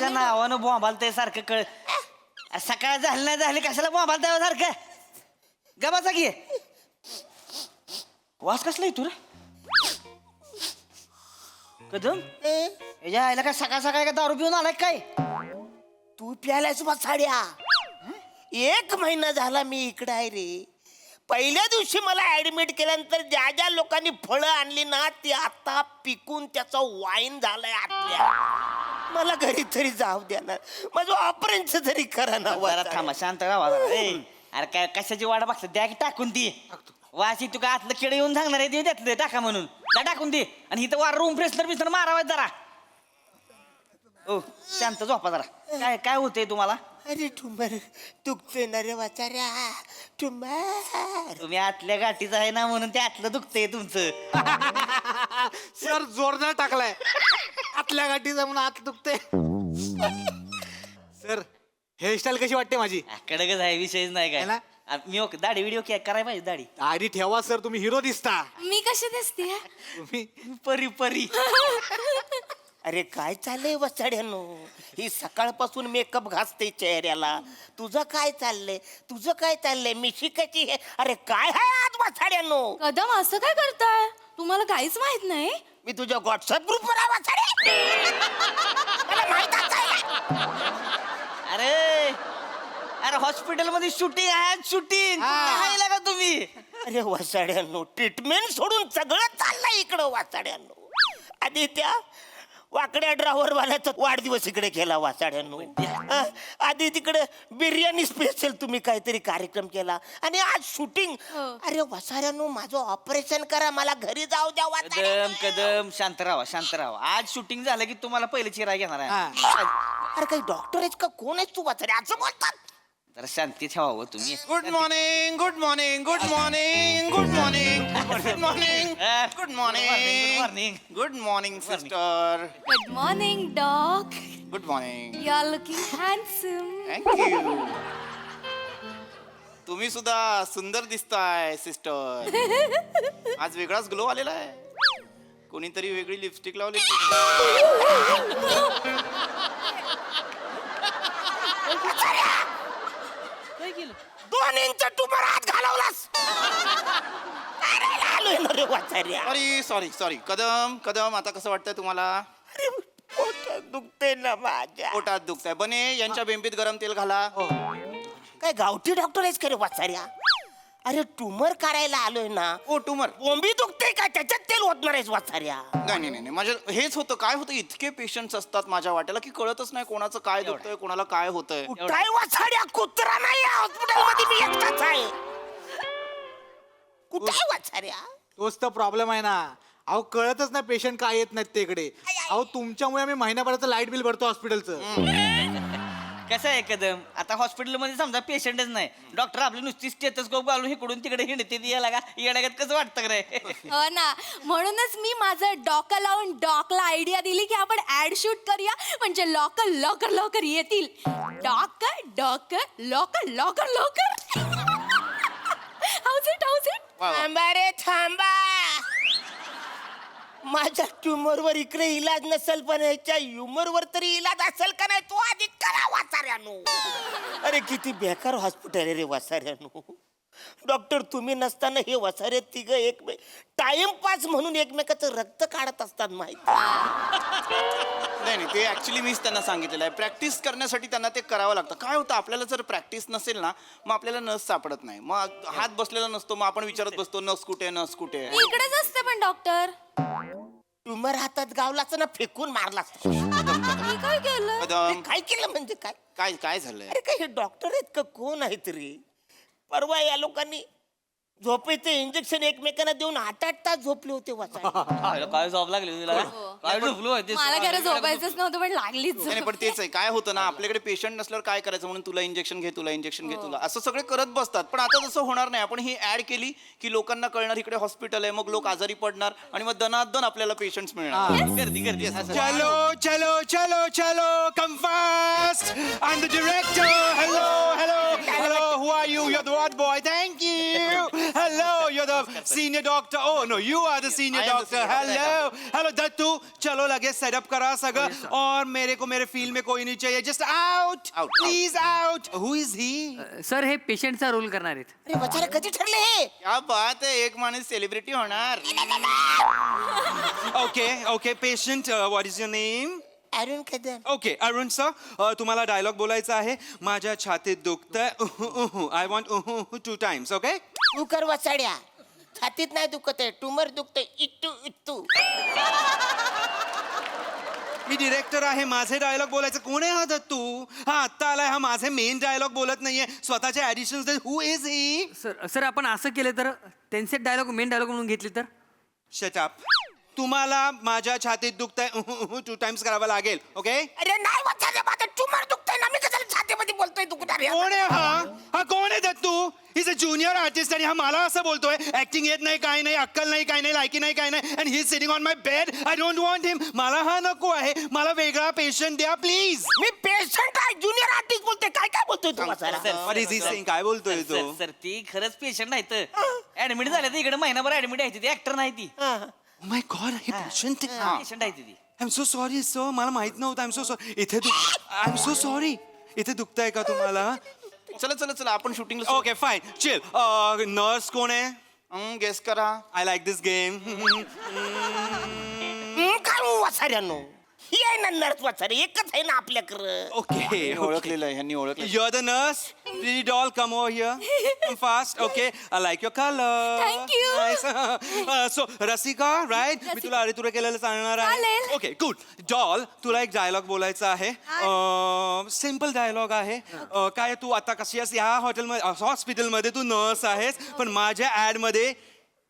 कशाच्या नावानं बोंबालतंय सारखं कळ सकाळ झाली नाही झाली कशाला बोंबालतंय सारखं गबाचा घे वास कसला येतो रे कदम याच्या आईला काय सकाळ सकाळ का दारू पिऊन आलाय काय तू प्यायलाच साड्या 1 महिना झाला मी इकडे आहे रे. पहिल्या दिवशी मला ऍडमिट केल्यानंतर ज्या ज्या लोकांनी फळं आणली ना ती आता पिकून त्याचं वाईन झालंय आतल्या. मला घरी तरी जाऊ द्या ना माझं ऑपरेशन तरी करा ना. जरा थांबा शांत राहा जरा. ए, अरे काय कशाची वाट बघता द्या की टाकून ती वाशी तू का आतलं किडे येऊन सांगणार आहे ते त्यातलं टाका म्हणून त्या टाकून दे आणि इथं वार रूम फ्रेशनर बिसनर मारावा जरा. ओ शांत झोपा जरा काय काय होतंय तुम्हाला. अरे ठुंबर दुखतोय ना रे वाचाऱ्या ठुंबर. तुम्ही आतल्या गाठीचं आहे ना म्हणून ते आतलं दुखतंय तुमचं. सर जोरदार टाकलाय आतल्या गाठीचा म्हणून आत दुखते. सर हेअरस्टाईल कशी वाटते माझी. कडकच आहे विषयच नाही है ना? काय मी दाढी व्हिडिओ करायला पाहिजे दाढी. दाढी ठेवा सर तुम्ही हिरो दिसता. मी कशी दिसते तुम्ही परी परी. अरे काय चाललंय वसाड्यानो ही सकाळपासून मेकअप घासते चेहऱ्याला. तुझं काय चाललंय मी शिकायची हे. अरे काय आहे आज वसाड्यानो. कदम असं काय करताय तुम्हाला काहीच माहित नाही. मी तुझ्या व्हॉट्सअप ग्रुपवर आहे वसाडे. मला माहितच आहे. अरे अरे हॉस्पिटल मध्ये शूटिंग आहे शूटिंग का तुम्ही. अरे वसाड्यानो ट्रीटमेंट सोडून सगळं चाललंय इकडं वाचाड्यानो. आधी त्या वाकड्या ड्रायव्हर वाल्याचा वाढदिवस इकडे केला वाचाड्यानो. आधी तिकडे बिर्याणी स्पेशल तुम्ही काहीतरी कार्यक्रम केला आणि आज शूटिंग. अरे वसाड्यानो माझं ऑपरेशन करा मला घरी जाऊ द्या. कदम कदम शांत राहा आज शूटिंग झालं की तुम्हाला पहिले चिराय घेणार आहे. अरे काही डॉक्टर आहेस का कोण आहेस तू वाचाडे असं बोलतात. जरा शांती ठेवावं तुम्ही. Good morning good morning good morning good morning good morning good morning good morning sister. Good morning dog. Good morning. You are looking handsome. Thank you. तुम्ही सुद्धा सुंदर दिसताय सिस्टर. आज वेगळाच ग्लो आलेला आहे. कोणीतरी वेगळी लिपस्टिक लावली. काय केलं 2 इंच ट्यूमर आत घालवलास. अरे आलोय ना रे वाचाऱ्या. Sorry sorry sorry. Kadam Kadam आता कसं वाटतंय तुम्हाला. अरे पोटात दुखते ना माझ्या. पोटात दुखतंय. बने यांच्या बेंबीत गरम तेल घाला. काय गावठी डॉक्टर आहेस का रे वाचाऱ्या. अरे ट्यूमर काढायला आलोय ना. ओ ट्यूमर. बोंबी दुखते का त्याच्यात तेल ओतणार आहेस वाचाऱ्या. नाही नाही नाही माझ्या हेच होतं. काय होतं इतके पेशंट्स असतात माझ्या वाट्याला की कळतच नाही कोणाचं काय दुखतंय कोणाला काय होतंय. काय वाचाड्या कुत्रा नाही हॉस्पिटल मध्ये मी एकटाच आहे. कुठे वाचाऱ्या. तोच तर प्रॉब्लेम आहे ना. अहो कळतच नाही पेशंट काय येत नाहीत ते इकडे. अहो तुमच्यामुळे आम्ही महिन्याभराचं लाईट बिल भरतो हॉस्पिटलचं. कसं आहे कदम आता हॉस्पिटलमध्ये समजा पेशंटच नाही डॉक्टर आपली नुसती स्टेथोस्कोप घालून इकडून तिकडे हिंडते याला का येण्यागत कसं वाटतं रे. हो ना म्हणूनच मी माझं डॉक्टर लावून डॉकला आयडिया दिली की आपण ऍड शूट करूया म्हणजे लवकर लवकर लवकर येतील. डॉकर डॉकर लवकर लवकर लवकर. हाऊस इट थांबा रे थांबा. माझ्या ट्यूमर वर इकडे इलाज नसेल पण ह्याच्या ह्युमर वर तरी इलाज असेल का नाही तो आधी करा वाचाऱ्यानो. अरे किती बेकार हॉस्पिटल आहे रे वाचाऱ्यानो. डॉक्टर तुम्ही नसताना हे वसारे तिघ टाइमपास म्हणून एकमेकाचं रक्त काढत असतात माहिती. नाही नाही ते ऍक्च्युली मीच त्यांना सांगितलेलं आहे. प्रॅक्टिस करण्यासाठी त्यांना ते करावं लागतं. काय होतं आपल्याला जर प्रॅक्टिस नसेल ना मग आपल्याला नस सापडत नाही. मग हात बसलेला नसतो मग आपण विचारत बसतो नस कुठे नस कुठे. इकडेच असते पण डॉक्टर. ट्यूमर हातात गावलाच ना फेकून मारलाच. मी काय केलं. कदम काय केलं म्हणजे काय. काय काय झालंय. अरे काय हे डॉक्टर आहेत का कोण आहेत रे. परवा या लोकांनी झोपेचे इंजेक्शन एकमेकांना देऊन 8-8 तास झोपले होते वाचा. काय झोप लागली तुला काय झोपलो मला खरं झोपायचंच नव्हतं पण लागलीच झोप. नाही पण तेच आहे. काय होतं ना आपल्याकडे पेशंट नसल्यावर काय करायचं म्हणून तुला इंजेक्शन घे तुला इंजेक्शन घे तुला असं सगळे करत बसतात. पण आता तसं होणार नाही. आपण ही ऍड केली की लोकांना कळणार इकडे हॉस्पिटल आहे मग लोक आजारी पडणार आणि मग दनादन आपल्याला पेशंट्स मिळणार. गर्दी गर्दी चलो चलो चलो चलो come fast. I am the director. Hello hello hello who are you. You are the what boy. Thank you. Hello you are the senior doctor. Oh no, you are the senior I am the doctor. senior. Hello, hello Dattu. चलो लगेच setup करा सगळं और मेरे को मेरे field में कोई नहीं चाहिए just out Out, please out who is he sir हे पेशंटचा रोल करणार आहेत. अरे वचारे कधी ठरले हे क्या बात आहे एक माणूस सेलिब्रिटी होणार. Okay patient what is your name Arun Kadam. Okay Arun sir तुम्हाला डायलॉग बोलायचा आहे माझ्या छातीत दुखतंय आय वॉन्ट 2 times ओके तू कर वसाड्या छातीत नाही दुखत आहे ट्यूमर दुखतंय इट्टू इट्टू. मी डिरेक्टर आहे माझे डायलॉग बोलायचं कोण आहे हा दत्तू हा आत्ता आलाय हा माझे मेन डायलॉग बोलत नाहीये स्वतःचे ऍडिशन्स हु इज ही सर आपण असं केलं तर त्यांचे डायलॉग मेन डायलॉग म्हणून घेतले तर. शट अप तुम्हाला माझ्या छातीत दुखतंय 2 times करावं लागेल ओके अरे नाही वचारे माझं ट्यूमर दुखतंय ना मी कशाला छातीमध्ये बोलतोय दुखणार आहे? कोण आहे हा कोण आहे Dattu is a junior artist आणि हा मला असं बोलतोय ऍक्टिंग येत नाही काय नाही अक्कल नाही काय नाही लायकी नाही काय नाही and he is sitting on my bed I don't want him मला हा नको आहे मला वेगळा पेशंट द्या प्लीज मी पेशंट आहे ज्युनियर आर्टिस्ट बोलतोय काय काय बोलतोय तू वसाडा? व्हॉट इज ही सेइंग काय बोलतोय तो सर ती खरंच पेशंट नाही तर ऍडमिट झाले तर इकडे महिनाभर ऍडमिट आहे ती ऍक्टर नाही ती माय गॉड हे पेशंट पेशंट आहे ती. I am so sorry sir मला माहित नव्हतं आय एम सो सॉरी इथे आय एम सो सॉरी इथे दुखतंय का तुम्हाला चला आपण शूटिंगला ओके फाईन चिल नर्स कोण आहे गेस करा. आय लाईक दिस गेम काय वसाड्यानो ही आहे ना नर्स वसाडे एकच आहे ना आपल्याकडं. ओके ओळखलेलं आहे ह्यांनी ओळखलं. You're the nurse. Pretty doll, come over here. Come fast. Okay. I like your color. Thank you. Nice. So, Rasika, right? मी तुला अरे तुरे केलेलं सांगणार आहे. चालेल. ओके गुड डॉल तुला एक डायलॉग बोलायचा आहे सिम्पल डायलॉग आहे काय तू आता कशी आहेस या हॉस्पिटलमध्ये तू नर्स आहेस पण माझ्या ऍड मध्ये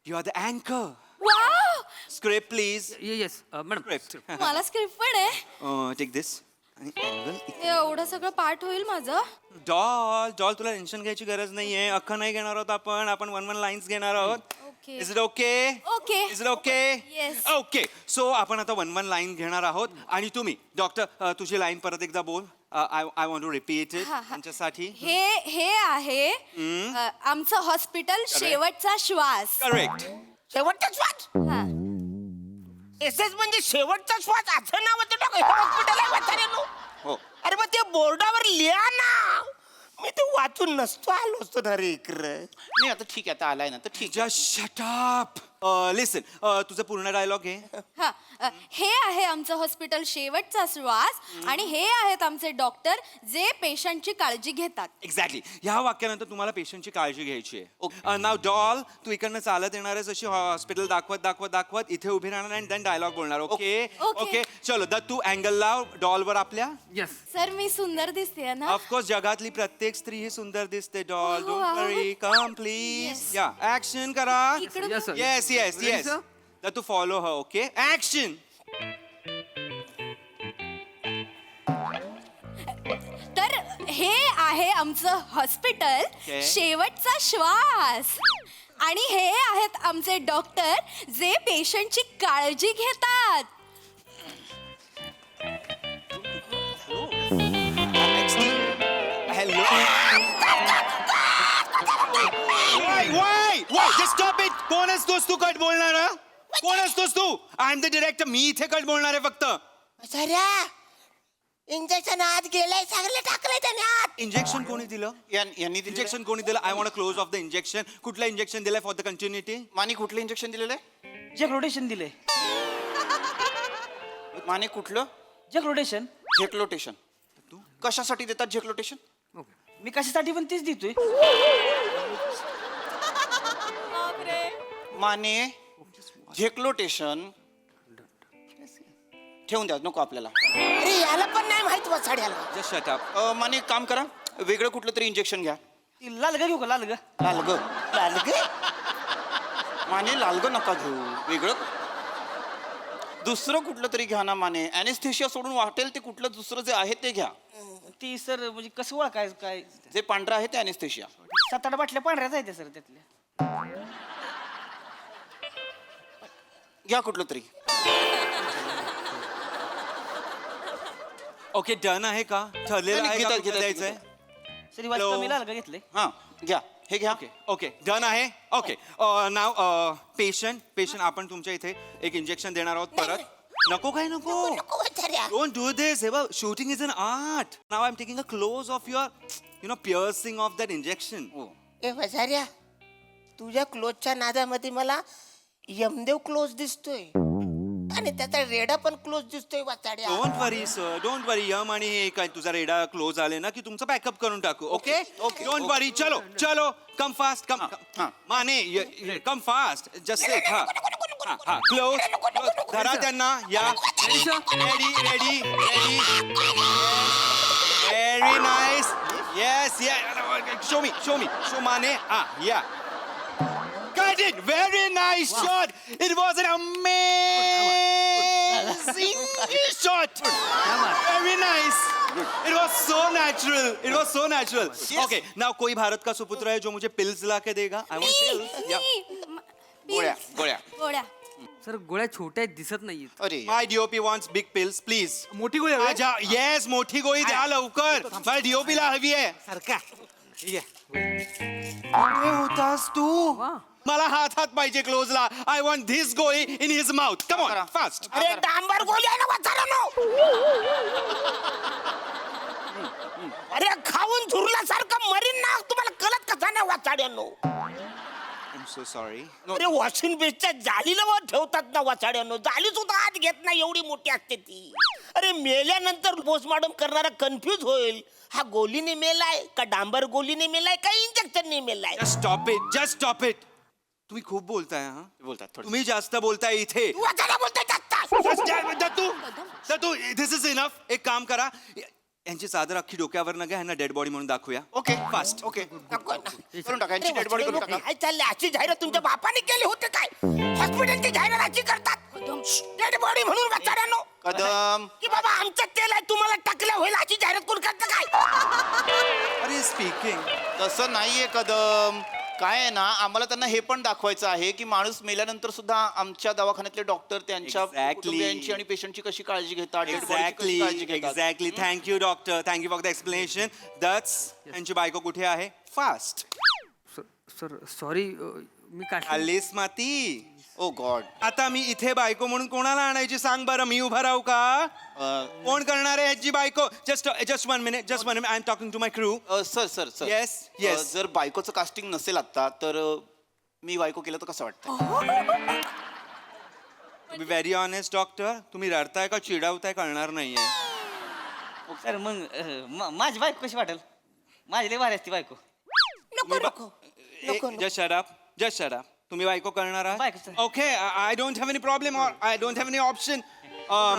यू आर द अँकर wow script please yes madam. Script मला स्क्रिप्ट पण आहे टेक दिस आणि अँगल एवढं सगळं पाठ होईल माझं. डॉल तुला टेन्शन घ्यायची गरज नाहीये अख्खं नाही घेणार आहोत आपण 1 लाईन्स घेणार आहोत Okay. Is it okay Okay. Is it okay Yes. Okay so आपण आता 1 लाईन घेणार आहोत आणि तुम्ही डॉक्टर तुझी लाईन परत एकदा बोल I want to repeat it हा, हा. त्यांच्यासाठी हे आहे आमचं हॉस्पिटल शेवटचा श्वास. करेक्ट शेवटचा श्वास हा. एस म्हणजे शेवटचा श्वास असं नाव होतं हॉस्पिटल आहे वसाड्यानो. हो अरे मग ते बोर्डावर लिहा ना मी ते वाचून नसतो आलो असतो ना रे इकडं. नाही आता ठीक आहे आता आलाय ना तर ठीक आहे. जस्ट शट अप लिसन तुझं पूर्ण डायलॉग आहे हा हे आहे आमचं हॉस्पिटल शेवटचा श्वास आणि हे आहेत आमचे डॉक्टर जे पेशंटची काळजी घेतात. एक्झॅक्टली ह्या वाक्यानंतर तुम्हाला पेशंटची काळजी घ्यायची आहे नाव डॉल तू इकडनं चालत येणार आहेस अशी हॉस्पिटल दाखवत इथे उभी राहणार आणि देन डायलॉग बोलणार ओके Okay. ओके चलो दत्तू अँगल लाव डॉलवर आपल्या येस सर मी सुंदर दिसते ना. ऑफकोर्स जगातली प्रत्येक स्त्री ही सुंदर दिसते doll Oh, don't wow. Worry come please Yes. या ऍक्शन करा इकडून Yes, sir. Yes yes Ready, yes sir? Dattu follow ह ओके ऍक्शन तर हे आहे आमचं हॉस्पिटल Okay. शेवटचा श्वास आणि हे आहेत आमचे डॉक्टर जे पेशंटची काळजी घेतात. Hello Y just stop it कोण असतोस तू कट बोलणारा कोण असतोस तू आय एम द डिरेक्टर मी इथे कट बोलणार आहे फक्त वसाड्या इंजेक्शन आत गेलंय चांगलं टाकलंय त्याने आत. इंजेक्शन कोणी दिलं यांनी दिलेलं इंजेक्शन कोणी दिलं I want close of the injection कुठलं इंजेक्शन दिलंय फॉर द कंटिन्युटी माने कुठलं इंजेक्शन दिलेलं आहे जग रोटेशन दिले. माने कुठलं जग रोटेशन झेक्लोटेशन. कशासाठी देतात झेक्लोटेशन? मी कशासाठी पण तीच देतोय. माने झेक्लोटेशन ठेवून द्या नको आपल्याला. अरे याला पण नाही माहित वसाड्याला. जस्ट शट अप माने एक काम करा वेगळं कुठलं तरी इंजेक्शन घ्या. ती लाल घेऊ का लाल लालग लालग माने लालग नका घेऊ वेगळं दुसरं कुठलं तरी घ्या ना माने. ॲनेस्थेशिया सोडून वाटेल ते कुठलं दुसरं जे आहे ते घ्या. ती सर म्हणजे कसं ओळखाय काय जे पांढरं आहे ते ॲनेस्थेशिया. 7-8 बाटल्या पांढऱ्याच आहेत सर त्यातल्या. घ्या कुठलं तरी. ओके डन आहे का ठरलेलं आहे का घेतात, कुठलं घेतात, द्यायचंय सरी वाजता Hello. मी लाल घेतले. हां घ्या हे घ्या. ओके ओके डन आहे ओके नाव पेशंट आपण तुमच्या इथे एक इंजेक्शन देणार आहोत परत नको काय नको नको वाचाड्या. Don't do this. Eva, shooting is an art. Now I'm taking a close of your, piercing of that injection. ए वाचाड्या, तुझ्या क्लोजच्या नादामध्ये मला यमदेव क्लोज दिसतोय आणि त्याचा रेडा पण क्लोज दिसतोय वाचाड्या. Don't worry, sir. Don't worry. Yama आणि हे काय तुझा रेडा क्लोज आले ना की तुमचं पॅकअप करून टाकू. ओके? Don't worry. चलो. Come fast. Come. Mane, come fast. Just sit. हा. Close. धरा त्यांना. या. Ready. Very nice. Yes. Show me. Show Mane. Yeah. Got it. Very nice shot. It was an amazing shot. Very nice. It was so natural. Okay. Now कोई भारत का सुपुत्र है जो मुझे pills ला के देगा? I want pills. Yeah. गोळ्या. Sir गोळ्या छोट्या आहेत, दिसत नाहीयेत. अरे My DOP wants big pills, please. मोठी गोळी हवी आहे? आजा. Yes, मोठी गोळी द्या लवकर. मला DOP ला हवी आहे. कुठे होतास तू? मला हातात पाहिजे क्लोजला. आय वॉन्ट धिस गोळी in his mouth. Come on fast. अरे डांबर गोळी आहे ना वाचाड्यानो. अरे खाऊन झुरल्यासारखं मरीन ना, तुम्हाला कळत कसा नाही वाचाड्यानो. I am so sorry. अरे वॉशिंग बेसच्या जालीला वर ठेवतात ना वाचाड्यानो. जाली सुद्धा आत घेत नाही, एवढी मोठी असते ती. अरे मेल्यानंतर पोस्टमॉर्टम करणारा कन्फ्यूज होईल, हा गोलीने मेलाय का डांबर गोलीने मेलाय का इंजेक्शनने मेलाय. Just stop it. तुम्ही खूप बोलताय हा. बोलतात थोडं. तुम्ही जास्त बोलताय इथे. तू वाचायला बोलतोय दत्तू दिस इज इनफ. एक काम करा, यांची चादर अख्खी डोक्यावर न घ्या, ह्यांना डेड बॉडी म्हणून दाखवूया. Okay fast. ओके करून टाका यांची डेड बॉडी करून टाका. काय चाललंय? अशी जाहिरात तुमच्या बापाने केली होते काय? हॉस्पिटलची जाहिरात अशी करतात डेड बॉडी म्हणून वाचाड्यानो. कदम की बाबा आमचं तेल आहे, तुम्हाला टाकलं होईल अशी जाहिरात कोण करतं काय? अरे स्पीकिंग. तसं नाहीये कदम. काय आहे ना, आम्हाला त्यांना हे पण दाखवायचं आहे की माणूस मेल्यानंतर सुद्धा आमच्या दवाखान्यातले डॉक्टर त्यांच्या Exactly. कुटुंबियांची आणि पेशंटची कशी काळजी घेतात, dead body ची कशी काळजी घेतात. Exactly. Thank you doctor. Thank you for the explanation. That's यांची बायको कुठे आहे? फास्ट. सर सॉरी, मी काय आलीस माती. ओ गॉड. आता मी इथे बायको म्हणून कोणाला आणायची सांग बरं. मी उभा राहू का? कोण करणार आहे ह्याची बायको? Just one minute. I am talking to my crew. Sir Yes, yes. जर बायकोचं कास्टिंग नसेल आता तर मी बायको केलं तर कसं वाटतं? बी व्हेरी ऑनेस्ट डॉक्टर, तुम्ही रडताय का चिडावताय कळणार नाहीये. सर मग माझी बायको कशी वाटेल? माझी लय भारी असते बायको. Just shut up. तुम्ही बायको करणार बायको, आहात? sir. Okay. I don't have any problem or I don't have any option.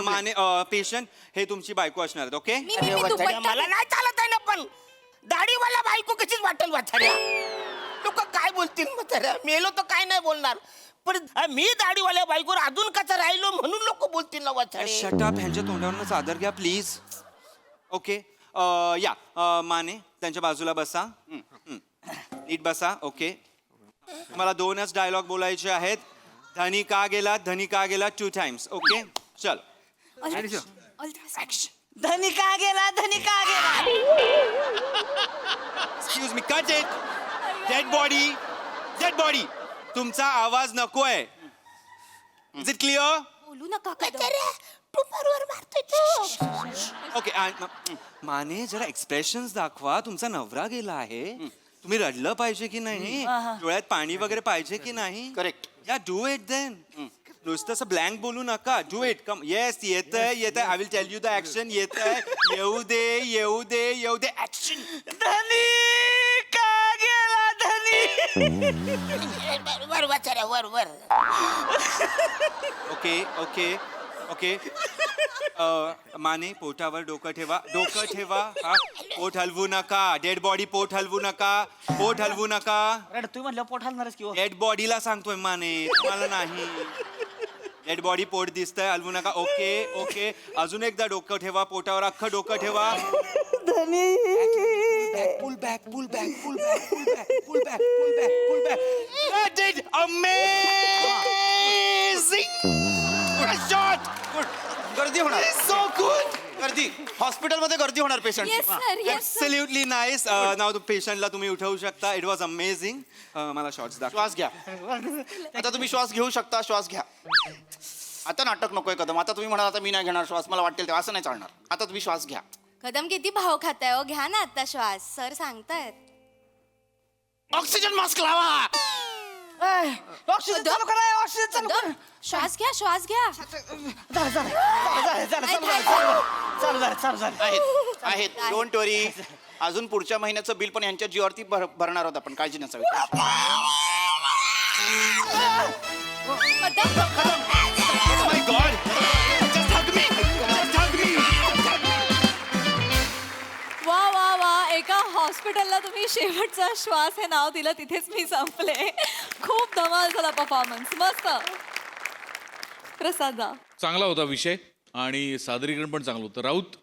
माने पेशंट हे तुमची बायको असणार आहेत. ओके. अरे वाचाड्या, मला नाही चालत आहे ना, पण दाढीवाला बायको कशीच वाटेल वाचाड्या. लोक काय बोलतील म्हाताऱ्या? मेलो तर काय नाही बोलणार, पण मी दाढीवाल्या बायकोवर अजून कसा राहिलो म्हणून लोक बोलतील ना वाचाडे. Shut up. ह्यांच्या तोंडावरनं चादर घ्या प्लीज. ओके. या माने त्यांच्या बाजूला बसा. नीट बसा. ओके. मला 2च डायलॉग बोलायचे आहेत. धनी का गेला 2 टाइम्स. ओके. चल. धनी का गेला. Excuse me. Cut it. Dead body. तुमचा आवाज नकोय. Is it clear? बोलू नका कदम. टुमरवर मारतोय तो. ओके. माने जरा एक्सप्रेशन्स दाखवा. तुमचा नवरा गेला आहे, तुम्ही रडलं पाहिजे की नाही? डोळ्यात पाणी वगैरे पाहिजे की नाही? करेक्ट. या डू इट देन. नुसतं असं ब्लँक बोलू नका. Do it. कम. येस येत आहे. I will tell you the action. येत आहे. येऊ दे. ऍक्शन. धनी का गेला वर वाचाड्या, वर. ओके. माने पोटावर डोकं ठेवा. हा. पोट हलवू नका. Dead body. पोट हलवू नका. रडतोय म्हणलं पोट हलणारच की हो. डेड बॉडीला सांगतोय माने, तुम्हाला नाही. डेड बॉडी पोट दिसतंय, हलवू नका. ओके. अजून एकदा डोकं ठेवा. पोटावर अख्खं डोकं ठेवा. Pull back. Amazing shot. गर्दी होणार. So good. गर्दी. हॉस्पिटलमध्ये गर्दी होणार patient. Yes sir. Absolutely nice. नाव पेशंटला तुम्ही उठवू शकता. It was amazing. मला शॉट्स दाखवा. श्वास घ्या. आता तुम्ही श्वास घेऊ शकता. श्वास घ्या. आता नाटक नकोय कदम. आता तुम्ही म्हणाल आता मी नाही घेणार श्वास, मला वाटेल तेव्हा, असं नाही चालणार. आता तुम्ही श्वास घ्या. कदम किती भाव खाताय हो, घ्या ना आता श्वास, सर सांगतायत. ऑक्सिजन मास्क लावा. ऑक्सिजन चालू करा, ऑक्सिजन चालू करा. कदम, श्वास घ्या, श्वास घ्या. चालू झालं. आहेत डोंट वरी. अजून पुढच्या महिन्याचं बिल पण यांच्या जीवावरती भरणार आहोत आपण, काळजी नसावी. Kadam, Oh my God! Just hug me! Just hug me! वा वा वा, एका हॉस्पिटलला तुम्ही शेवटचा श्वास हे नाव दिलं, तिथेच मी संपले. खूप धमाल झाला परफॉर्मन्स, मस्त. प्रसादा, चांगला होता विषय आणि सादरीकरण पण चांगलं होतं. राऊत,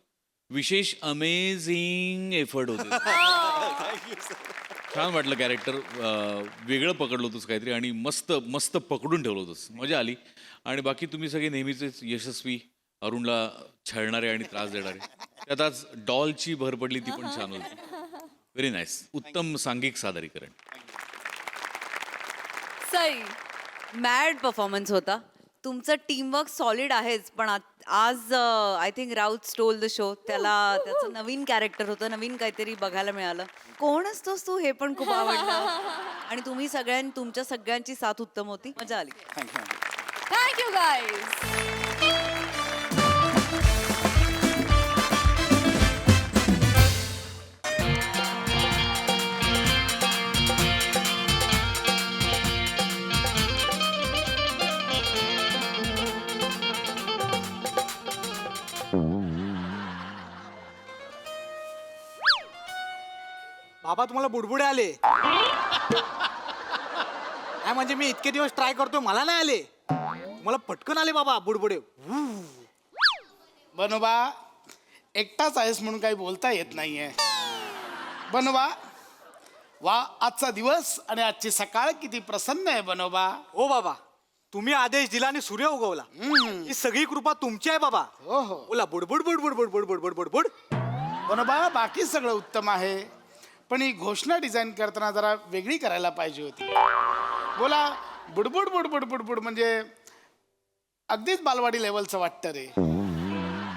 विशेष अमेझिंग एफर्ट होते. छान वाटलं कॅरेक्टर, वेगळं पकडलं होतंस काहीतरी आणि मस्त मस्त पकडून ठेवलं होतंस, मजा आली. आणि बाकी तुम्ही सगळे नेहमीचेच यशस्वी, अरुणला छळणारे आणि त्रास देणारे. त्यात आज डॉलची भर पडली, ती पण छान होती. व्हेरी नाईस, उत्तम सांघिक सादरीकरण. सई, मॅड परफॉर्मन्स होता. तुमचं टीमवर्क सॉलिड आहेच, पण आज I think Raut stole the show. त्याचं नवीन कॅरेक्टर होतं, नवीन काहीतरी बघायला मिळालं. कोण असतोस तू हे पण खूप आवडलं. आणि तुमच्या सगळ्यांची साथ उत्तम होती, मजा आली. Thank you guys. बाबा तुम्हाला बुडबुडे आले. काय म्हणजे मी इतके दिवस ट्राय करतोय, मला नाही आले. मला पटकन आले बाबा बुडबुडे. बनोबा, एकटाच आहेस म्हणून काही बोलता येत नाहीये. बनोबा, वा आजचा दिवस आणि आजची सकाळ किती प्रसन्न आहे बनोबा. हो बाबा, तुम्ही आदेश दिला आणि सूर्य उगवला. ही सगळी कृपा तुमची आहे बाबा. हो हो बोला बुडबुड बुडबुड बुडबुड बुडबुड बुडबुड. बनोबा, बाकी सगळं उत्तम आहे, पण ही घोषणा डिझाईन करताना जरा वेगळी करायला पाहिजे होती. बोला, बुडबुड बुडबुड बुडबुड म्हणजे अगदीच बालवाडी लेवलचं वाटतं रे.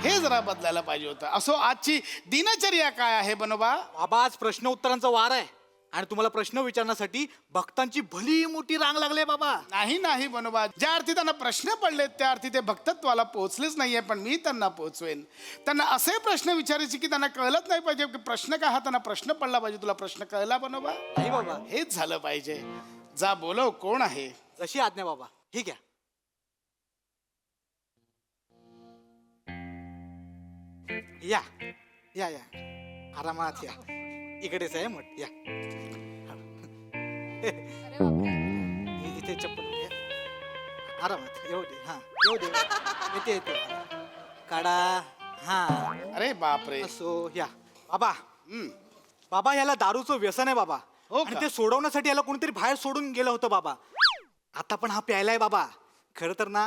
हे जरा बदलायला पाहिजे होतं. असो, आजची दिनचर्या काय आहे बनोबा? बाबा आज प्रश्न उत्तरांचा वार आहे आणि तुम्हाला प्रश्न विचारण्यासाठी भक्तांची भली मोठी रांग लागली बाबा. नाही नाही बनोबा, ज्या अर्थी त्यांना प्रश्न पडलेत त्या अर्थी ते भक्तत्वाला पोहोचलेच नाहीये, पण मी त्यांना पोहोचवेन. त्यांना असे प्रश्न विचारायचे की त्यांना कळलंच नाही पाहिजे की प्रश्न काय हा त्यांना प्रश्न पडला पाहिजे. तुला प्रश्न कळला बनोबा? नाही बाबा, हेच झालं पाहिजे. जा बोलव, कोण आहे? जशी आज्ञा बाबा. ठीक आहे. या या या, आरामात या. इकडेच आहे मठ. या इथे चप्पल घ्या. आरामात येऊ दे. हा येऊ दे. येते येते. काढा. हा अरे बापरे. असो. या बाबा. बाबा याला दारूचं व्यसन आहे बाबा. हो आणि का? ते सोडवण्यासाठी याला कोणीतरी बाहेर सोडून गेलं होतं बाबा. आता पण हा प्यायलाय बाबा. खरं तर ना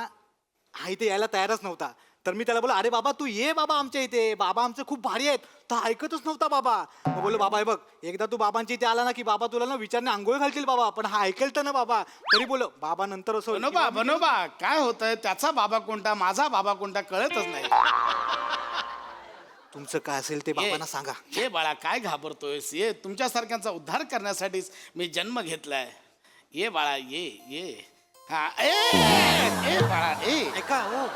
हा इथे यायला तयारच नव्हता. तर मी त्याला बोला, अरे बाबा तू ये बाबा आमच्या इथे, बाबा आमचे खूप भारी आहेत. तर ऐकतच नव्हता बाबा. मग बोललो, बाबा हे बघ, एकदा तू बाबांच्या इथे आला ना की बाबा तुला ना विचारणे आंघोळ घालतील बाबा, पण हा ऐकेल तर ना बाबा. तरी बोल बाबा नंतर असं बनोबा बनोबा, काय होतंय? त्याचा बाबा कोणता, माझा बाबा कोणता कळतच नाही. तुमचं काय असेल ते बाबांना सांगा. ये बाळा, काय घाबरतोयस? ये, तुमच्यासारख्यांचा उद्धार करण्यासाठीच मी जन्म घेतलाय. ये बाळा, ये ये. हा ए बाळा, ए. ऐका हो,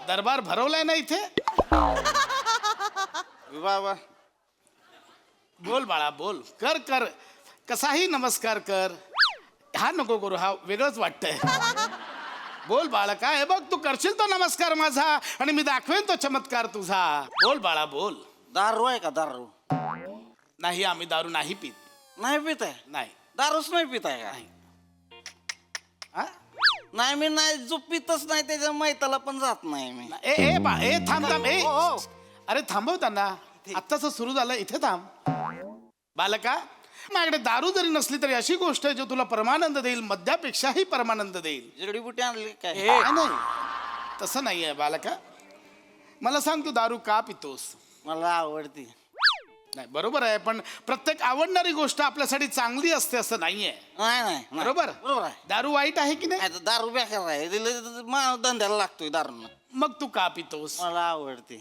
दरबार भरवलाय ना इथे? वा वा. बोल बाळा, बोल. कर कर, कसाही नमस्कार कर. हा नको करू, हा वेगळंच वाटतंय. बोल बाळा, काय आहे बघ, तू करशील तो नमस्कार माझा आणि मी दाखवेन तो चमत्कार तुझा. बोल बाळा, बोल. दारू आहे का दारू? नाही, आम्ही दारू नाही पित. नाही पित आहे? नाही. दारूच नाही पित आहे का? हा? नाही, मी नाही, जो पितच नाही त्याच्या मैताला पण जात नाही मी. ए ए बा, ए थांब थांब. ए अरे थांबव त्यांना. आत्ताच सुरू झालं, इथे थांब. बालका, माझ्याकडे दारू जरी नसली तरी अशी गोष्ट आहे जो तुला परमानंद देईल, मद्यापेक्षाही परमानंद देईल. जडीबुटी आणली काय? नाही, तसं नाही आहे बालका. मला सांग, तू दारू का पितोस? मला आवडती. नाही बरोबर आहे, पण प्रत्येक आवडणारी गोष्ट आपल्यासाठी चांगली असते असं नाहीये. नाही बरोबर बरोबर आहे. दारू वाईट आहे की नाही? आता दारू बेकार आहे माणूस धंद्याला लागतोय दारूनं. मग तू का पितोस? मला आवडते.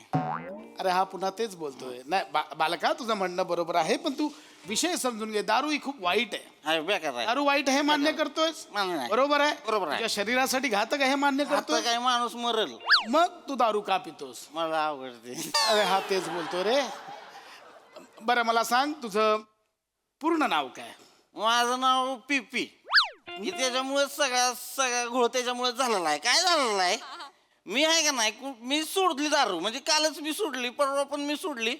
अरे हा पुन्हा तेच बोलतोय. नाही बालका, तुझं म्हणणं बरोबर आहे, पण तू विषय समजून घे. दारू ही खूप वाईट आहे. अरे बेकार आहे. दारू वाईट आहे मान्य करतोयस? मान्य आहे. बरोबर आहे. बरोबर आहे. तुझ्या शरीरासाठी घातक आहे हे मान्य आता करतोय. काय माणूस मरल. मग तू दारू का पितोस? मला आवडते. अरे हा तेच बोलतोय रे. बरं मला सांग, तुझं पूर्ण नाव काय? माझं नाव पीपी. त्याच्यामुळे सगळा घोळ त्याच्यामुळे झालेला आहे. काय झालेला आहे, मी आहे का नाही, मी सोडली दारू. म्हणजे कालच मी सोडली, परवा पण मी सोडली.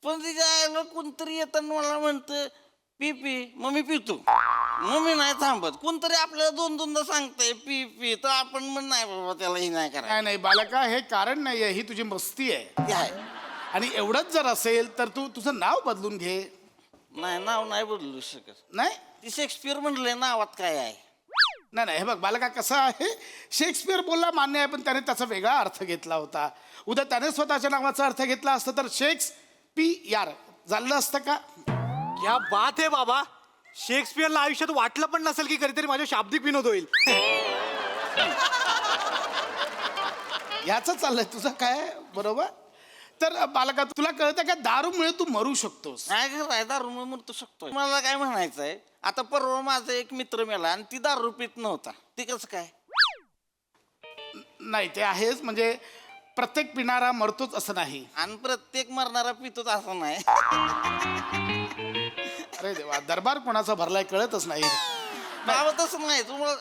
पण तिच्या आईला कोणतरी येताना मला म्हणतं पी मग मी पितो. मग मी नाही थांबत. कोणतरी आपल्याला दोनदा सांगतंय पी तर आपण मग नाही बाबा त्याला हे नाही करायचं. नाही नाही बालका, हे कारण नाहीये, ही तुझी मस्ती आहे. ते आहे. आणि एवढंच जर असेल तर तू तुझं नाव बदलून घे. नाही नाव नाही बदलू शकत. नाही ती शेक्सपियर म्हणलंय नावात काय आहे. नाही नाही, हे बघ बालका, कसं आहे, शेक्सपियर बोलला मान्य आहे, पण त्याने त्याचा वेगळा अर्थ घेतला होता. उद्या त्याने स्वतःच्या नावाचा अर्थ घेतला असता तर शेक्सपियर झालं असतं का? क्या बात आहे बाबा. शेक्सपियरला आयुष्यात वाटलं पण नसेल की कधीतरी माझ्या शाब्दिक विनोद होईल. याचं चाललंय तुझं काय. बरोबर. तर बालका, तुला कळतं का दारूमुळे तू मरू शकतोस? नाही खरं दारू मरतो शकतो. मला काय म्हणायचं आहे, आता परवा माझा एक मित्र मेला आणि ती दारू पित नव्हता. ते कसं काय? नाही ते आहेच, म्हणजे प्रत्येक पिणारा मरतोच असं नाही. आणि प्रत्येक मरणारा पितोच असं नाही. अरे देवा, दरबार कोणाचा भरलाय कळतच नाही. बाबा तसं नाही. तुम्हाला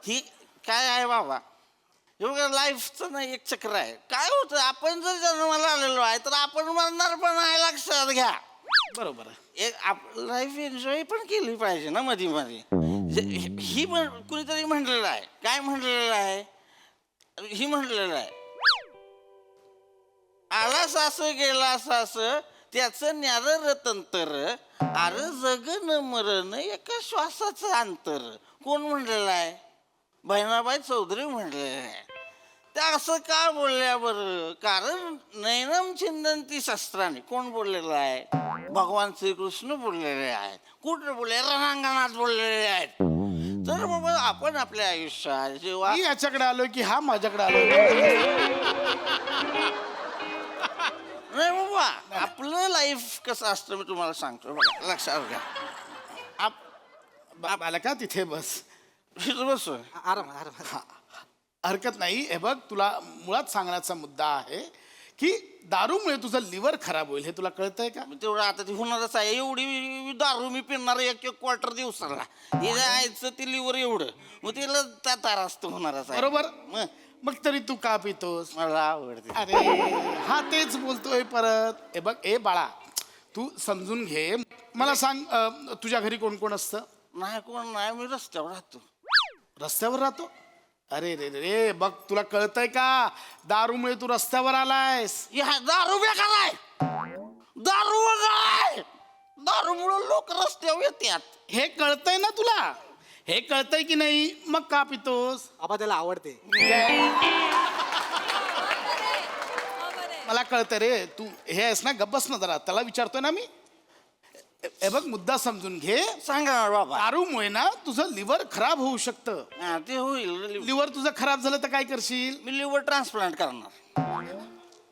ही काय आहे बाबा, एवढं लाईफचं नाही एक चक्र आहे. काय होतं, आपण जर जन्माला आलेलो आहे तर आपण मरणार पण आहे, लक्षात घ्या. बरोबर आहे. एक लाईफ एन्जॉय पण केली पाहिजे ना मध्ये मध्ये. ही कुणीतरी म्हणलेलं आहे. काय म्हणलेलं आहे, ही म्हणलेलं आहे, आला सास गेला सास त्याचं न्यार तंतर, अरे जगन मरण एका श्वासाचं अंतर. कोण म्हणलेलं आहे? बहिणाबाई चौधरी म्हणलेलं आहे. त्या असं का बोलल्या बरं? कारण नैनम छिंदंती शस्त्राने. कोण बोललेलं आहे? भगवान श्रीकृष्ण बोललेले आहेत. कुठे बोलले? रणांगणात बोललेले आहेत. तर बाबा आपण आपल्या आयुष्यात जेव्हा मी याच्याकडे आलोय की हा माझ्याकडे आलोय? नाही बाबा, आपलं लाईफ कसं असतं मी तुम्हाला सांगतो बघा, लक्षात घ्या. बालका तिथे बस. बसू. आराम आराम. हरकत नाही. हे बघ, तुला मुळात सांगण्याचा मुद्दा आहे की दारूमुळे तुझं लिव्हर खराब होईल. हे तुला कळतंय का? तेवढं आता ते होणारच आहे. एवढी दारू मी पिणार एक क्वार्टर दिवसाला. हे जायचं ते लिव्हर एवढं, मग तिला तारास्त होणारच आहे. बरोबर. मग तरी तू का पितोस? मला आवडते. अरे हा तेच बोलतोय परत. हे बघ, ए बाळा, तू समजून घे. मला सांग, तुझ्या घरी कोण कोण असतं? नाही कोण नाही, मी रस्त्यावर राहतो. रस्त्यावर राहतो? अरे रे रे, बघ तुला कळतंय का, दारूमुळे तू रस्त्यावर आलायस. दारू बेकार आहे. दारू आहे. दारूमुळे लोक रस्त्यावर येतात. हे कळतंय ना तुला? हे कळतंय की नाही? मग का पितोस? बाबा त्याला आवडते. मला कळतंय रे, तू हे आहेस ना, गप्पस ना जरा. त्याला विचारतोय ना मी. हे बघ, मुद्दा समजून घे. सांगा ना बाबा. दारूमुळे ना तुझं लिव्हर खराब होऊ शकतं. हा, ते होईल. लिव्हर तुझं खराब झालं तर काय करशील? मी लिव्हर ट्रान्सप्लांट करणार.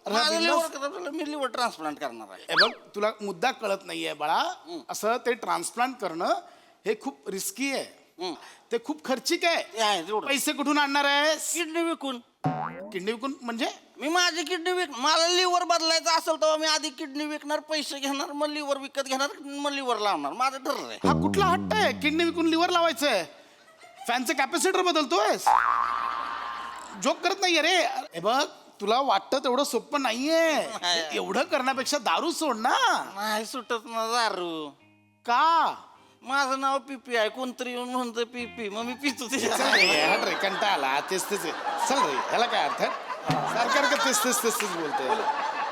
माझं लिव्हर खराब झालं, मी लिव्हर ट्रान्सप्लांट करणार आहे. हे बघ, तुला मुद्दा कळत नाहीये बाळा. असं ते ट्रान्सप्लांट करणं हे खूप रिस्की आहे. ते खूप खर्चिक ते आहे. आहे तेवढं. पैसे कुठून आणणार आहेस? किडनी विकून. किडनी विकून म्हणजे? मी माझी किडनी मला लिव्हर बदलायचं असेल तेव्हा मी आधी किडनी विकणार, पैसे घेणार, मग लिव्हर विकत घेणार, मग लिव्हर लावणार. माझं ठरलं आहे. हा कुठला हट्ट आहे? किडनी विकून लिव्हर लावायचंय? फॅनचं कॅपॅसिटर बदलतोयस? जोक करत नाहीये रे. हे बघ, तुला वाटतं तेवढं सोपं नाहीये. एवढं करण्यापेक्षा दारू सोड ना. नाही सुटत ना दारू. का? माझं नाव पीपी आहे. कोणतरी येऊन म्हणतं पीपी, मग मी पितो चल ते. रे, हट रे, कंटाळा आला. तेच तेच आहे. चल रे, ह्याला काय अर्थ आहे? सारखं तेच तेच तेच तेच बोलतोय.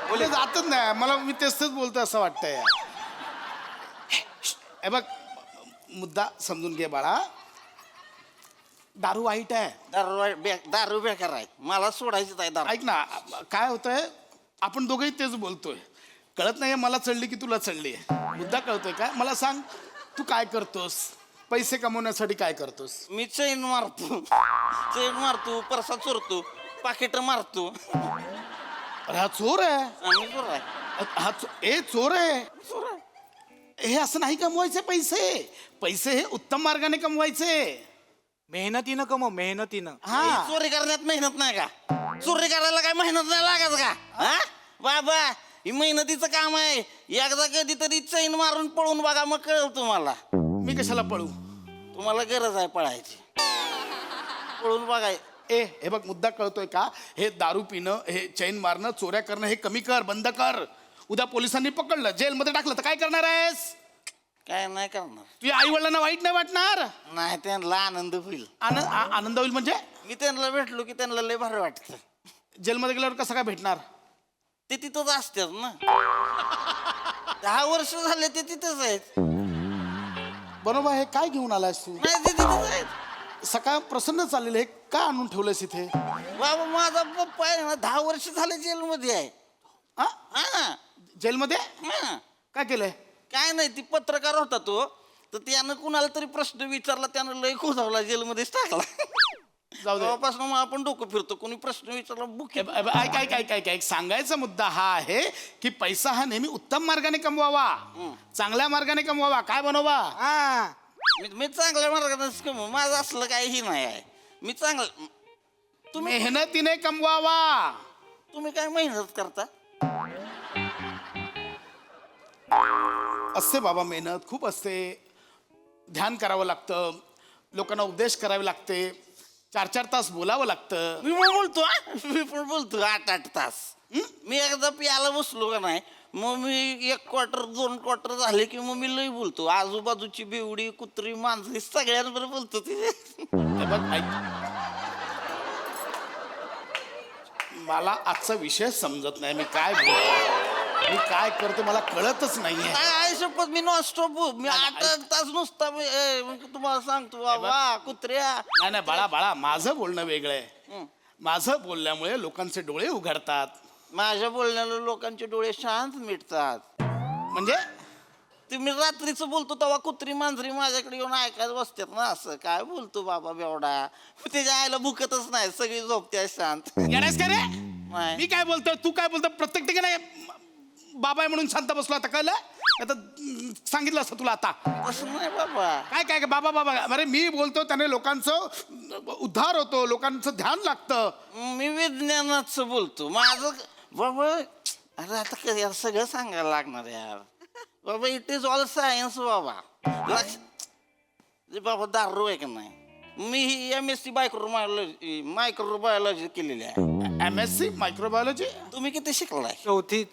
बोले जातच नाही मला. मी तेच तेच बोलतोय असं वाटतंय. हे बघ, मुद्दा समजून घे बाळा. दारू वाईट आहे. दारू बेकार आहे. मला सोडायचं आहे दारू. ऐक ना, काय होतंय, आपण दोघंही तेच बोलतोय. कळत नाहीये मला चढली की तुला चढली मुद्दा कळतोय का मला सांग तू काय करतोस पैसे कमवण्यासाठी काय करतोस मी चैन मारतो परसा चोरतो पाकिट मारतो अरे हा चोर आहे आम्ही चोर आहे. चोर आहे हे असं नाही कमवायचे पैसे पैसे हे उत्तम मार्गाने कमवायचे मेहनतीनं कमव मेहनतीनं हा चोरी करण्यात मेहनत नाही का चोरी करायला काय मेहनत नाही लागत का हा बाबा ही मेहनतीचं काम आहे एकदा कधीतरी चैन मारून पळून बघा मग कळलं तुम्हाला मी कशाला पळू तुम्हाला गरज आहे पळायची पळून बघाय हे बघ मुद्दा कळतोय का हे दारू पिणं हे चैन मारणं चोऱ्या करणं हे कमी कर बंद कर उद्या पोलिसांनी पकडलं जेलमध्ये टाकलं तर काय करणार आहेस काय नाही करणार तुझ्या आई वडिलांना वाईट नाही वाटणार नाही त्यांना आनंद होईल आनंद होईल म्हणजे मी त्यांना भेटलो की त्यांना लय भारी वाटतं जेलमध्ये गेल्यावर कसं काय भेटणार ते तिथंच असतात ना 10 वर्ष झाले ते तिथंच आहेत बरोबर हे काय घेऊन आलायस तू नाही ते तिथंच आहेत सकाळ प्रसन्न चाललेलं हे का आणून ठेवलंयस इथे बाबा माझा पप्पा आहे ना 10 वर्ष झाले जेलमध्ये आहे हा? हा जेलमध्ये हा. काय केलंय काय नाही ती पत्रकार होता तो तर त्यानं कुणाला तरी प्रश्न विचारला त्यानं लय खोजावला जेलमध्येच टाकला जाऊ दे तेव्हापासून मग आपण डोकं फिरतो कोणी प्रश्न विचारला बुक ऐक सांगायचा मुद्दा हा आहे की पैसा हा नेहमी उत्तम मार्गाने कमवावा चांगल्या मार्गाने कमवावा काय बनवा हा मी चांगल्या मार्गानेच कमव माझं असलं काहीही नाही आहे मी चांगलं तुम्ही मेहनतीने कमवावा तुम्ही काय मेहनत करता असते बाबा मेहनत खूप असते ध्यान करावं लागतं लोकांना उपदेश करावे लागते 4-4 तास बोलावं लागतं मी पण बोलतो मी पण बोलतो 8-8 तास मी एकदा प्यायला बसलो का नाही मग मी 1 क्वार्टर 2 क्वार्टर झाले की मग मी लय बोलतो आजूबाजूची बेवडी कुत्री मांजरी सगळ्यांबरोबर बोलतो ते हे बघ ऐक मला आजचा विषय समजत नाही मी काय बोलतो मी काय करतो मला कळतच नाहीये काय शपथ मी नॉनस्टॉप मी 8 तास नुसता तुम्हाला सांगतो बाबा कुत्र्या नाही बाळा माझं बोलणं वेगळं आहे माझं बोलल्यामुळे लोकांचे डोळे उघडतात माझ्या बोलण्याला लोकांचे डोळे शांत मिटतात म्हणजे तुम्ही रात्रीचं बोलतो तेव्हा कुत्री मांजरी माझ्याकडे येऊन ऐकायला बसतात ना असं काय बोलतो बाबा बेवडा त्याच्या आईला भुकतच नाही सगळी झोपते शांत येण्यास काय रे नाही. मी काय बोलतो तू काय बोलतो प्रत्येक ठिकाणी बाबा आहे म्हणून शांत बसलो आता कळलं आता सांगितलं असतं तुला आता असं नाही बाबा काय बाबा अरे मी बोलतो त्याने लोकांचं उद्धार होतो लोकांचं ध्यान लागतं मी विज्ञानाचं बोलतो माझं बाबा अरे आता यार सगळं सांगायला लागणार यार बाबा इट इज ऑल सायन्स बाबा बाबा दारू आहे का नाही मी ही MSc मायक्रोबायोलॉजी केलेली आहे MSc मायक्रोबायोलॉजी तुम्ही किती शिकलाय 4थी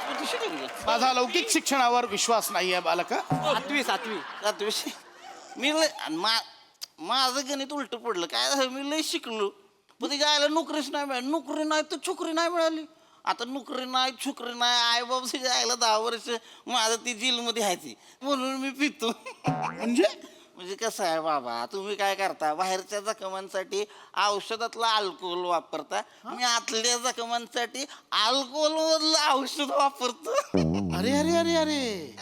किती शिकले माझा लौकिक शिक्षणावर विश्वास नाहीये बालका 7वी मी लय आणि माझं गणित उलट पडलं काय झालं मी लय शिकलो पण तिच्या आईला नोकरीच नाही मिळाली नोकरी नाही तर छोकरी नाही मिळाली आता नोकरी नाही छोकरी नाही आई बाबा तिच्या आईला 10 वर्ष माझं ती जेलमध्ये आहे ती म्हणून मी पितो म्हणजे कसं आहे बाबा तुम्ही काय करता बाहेरच्या जखमांसाठी औषधातला अल्कोहोल वापरता मी आतल्या जखमांसाठी अल्कोहोल मधलं औषध वापरतो अरे अरे अरे अरे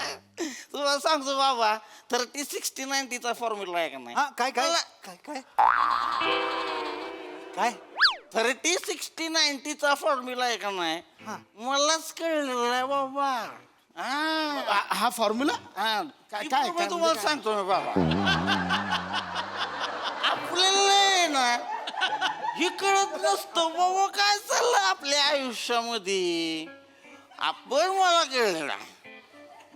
तुम्हाला सांगतो बाबा 30-60-90चा फॉर्म्युला आहे का नाही हा काय काय काय काय काय 30-60-90चा फॉर्म्युला आहे का नाही मलाच कळलेलं आहे बाबा हा फॉर्म्युला काय काय मी तुम्हाला सांगतो ना बाबा आपल्याला ना हे कळत नसतं बाबा काय चाललं आपल्या आयुष्यामध्ये आपण मला कळलेला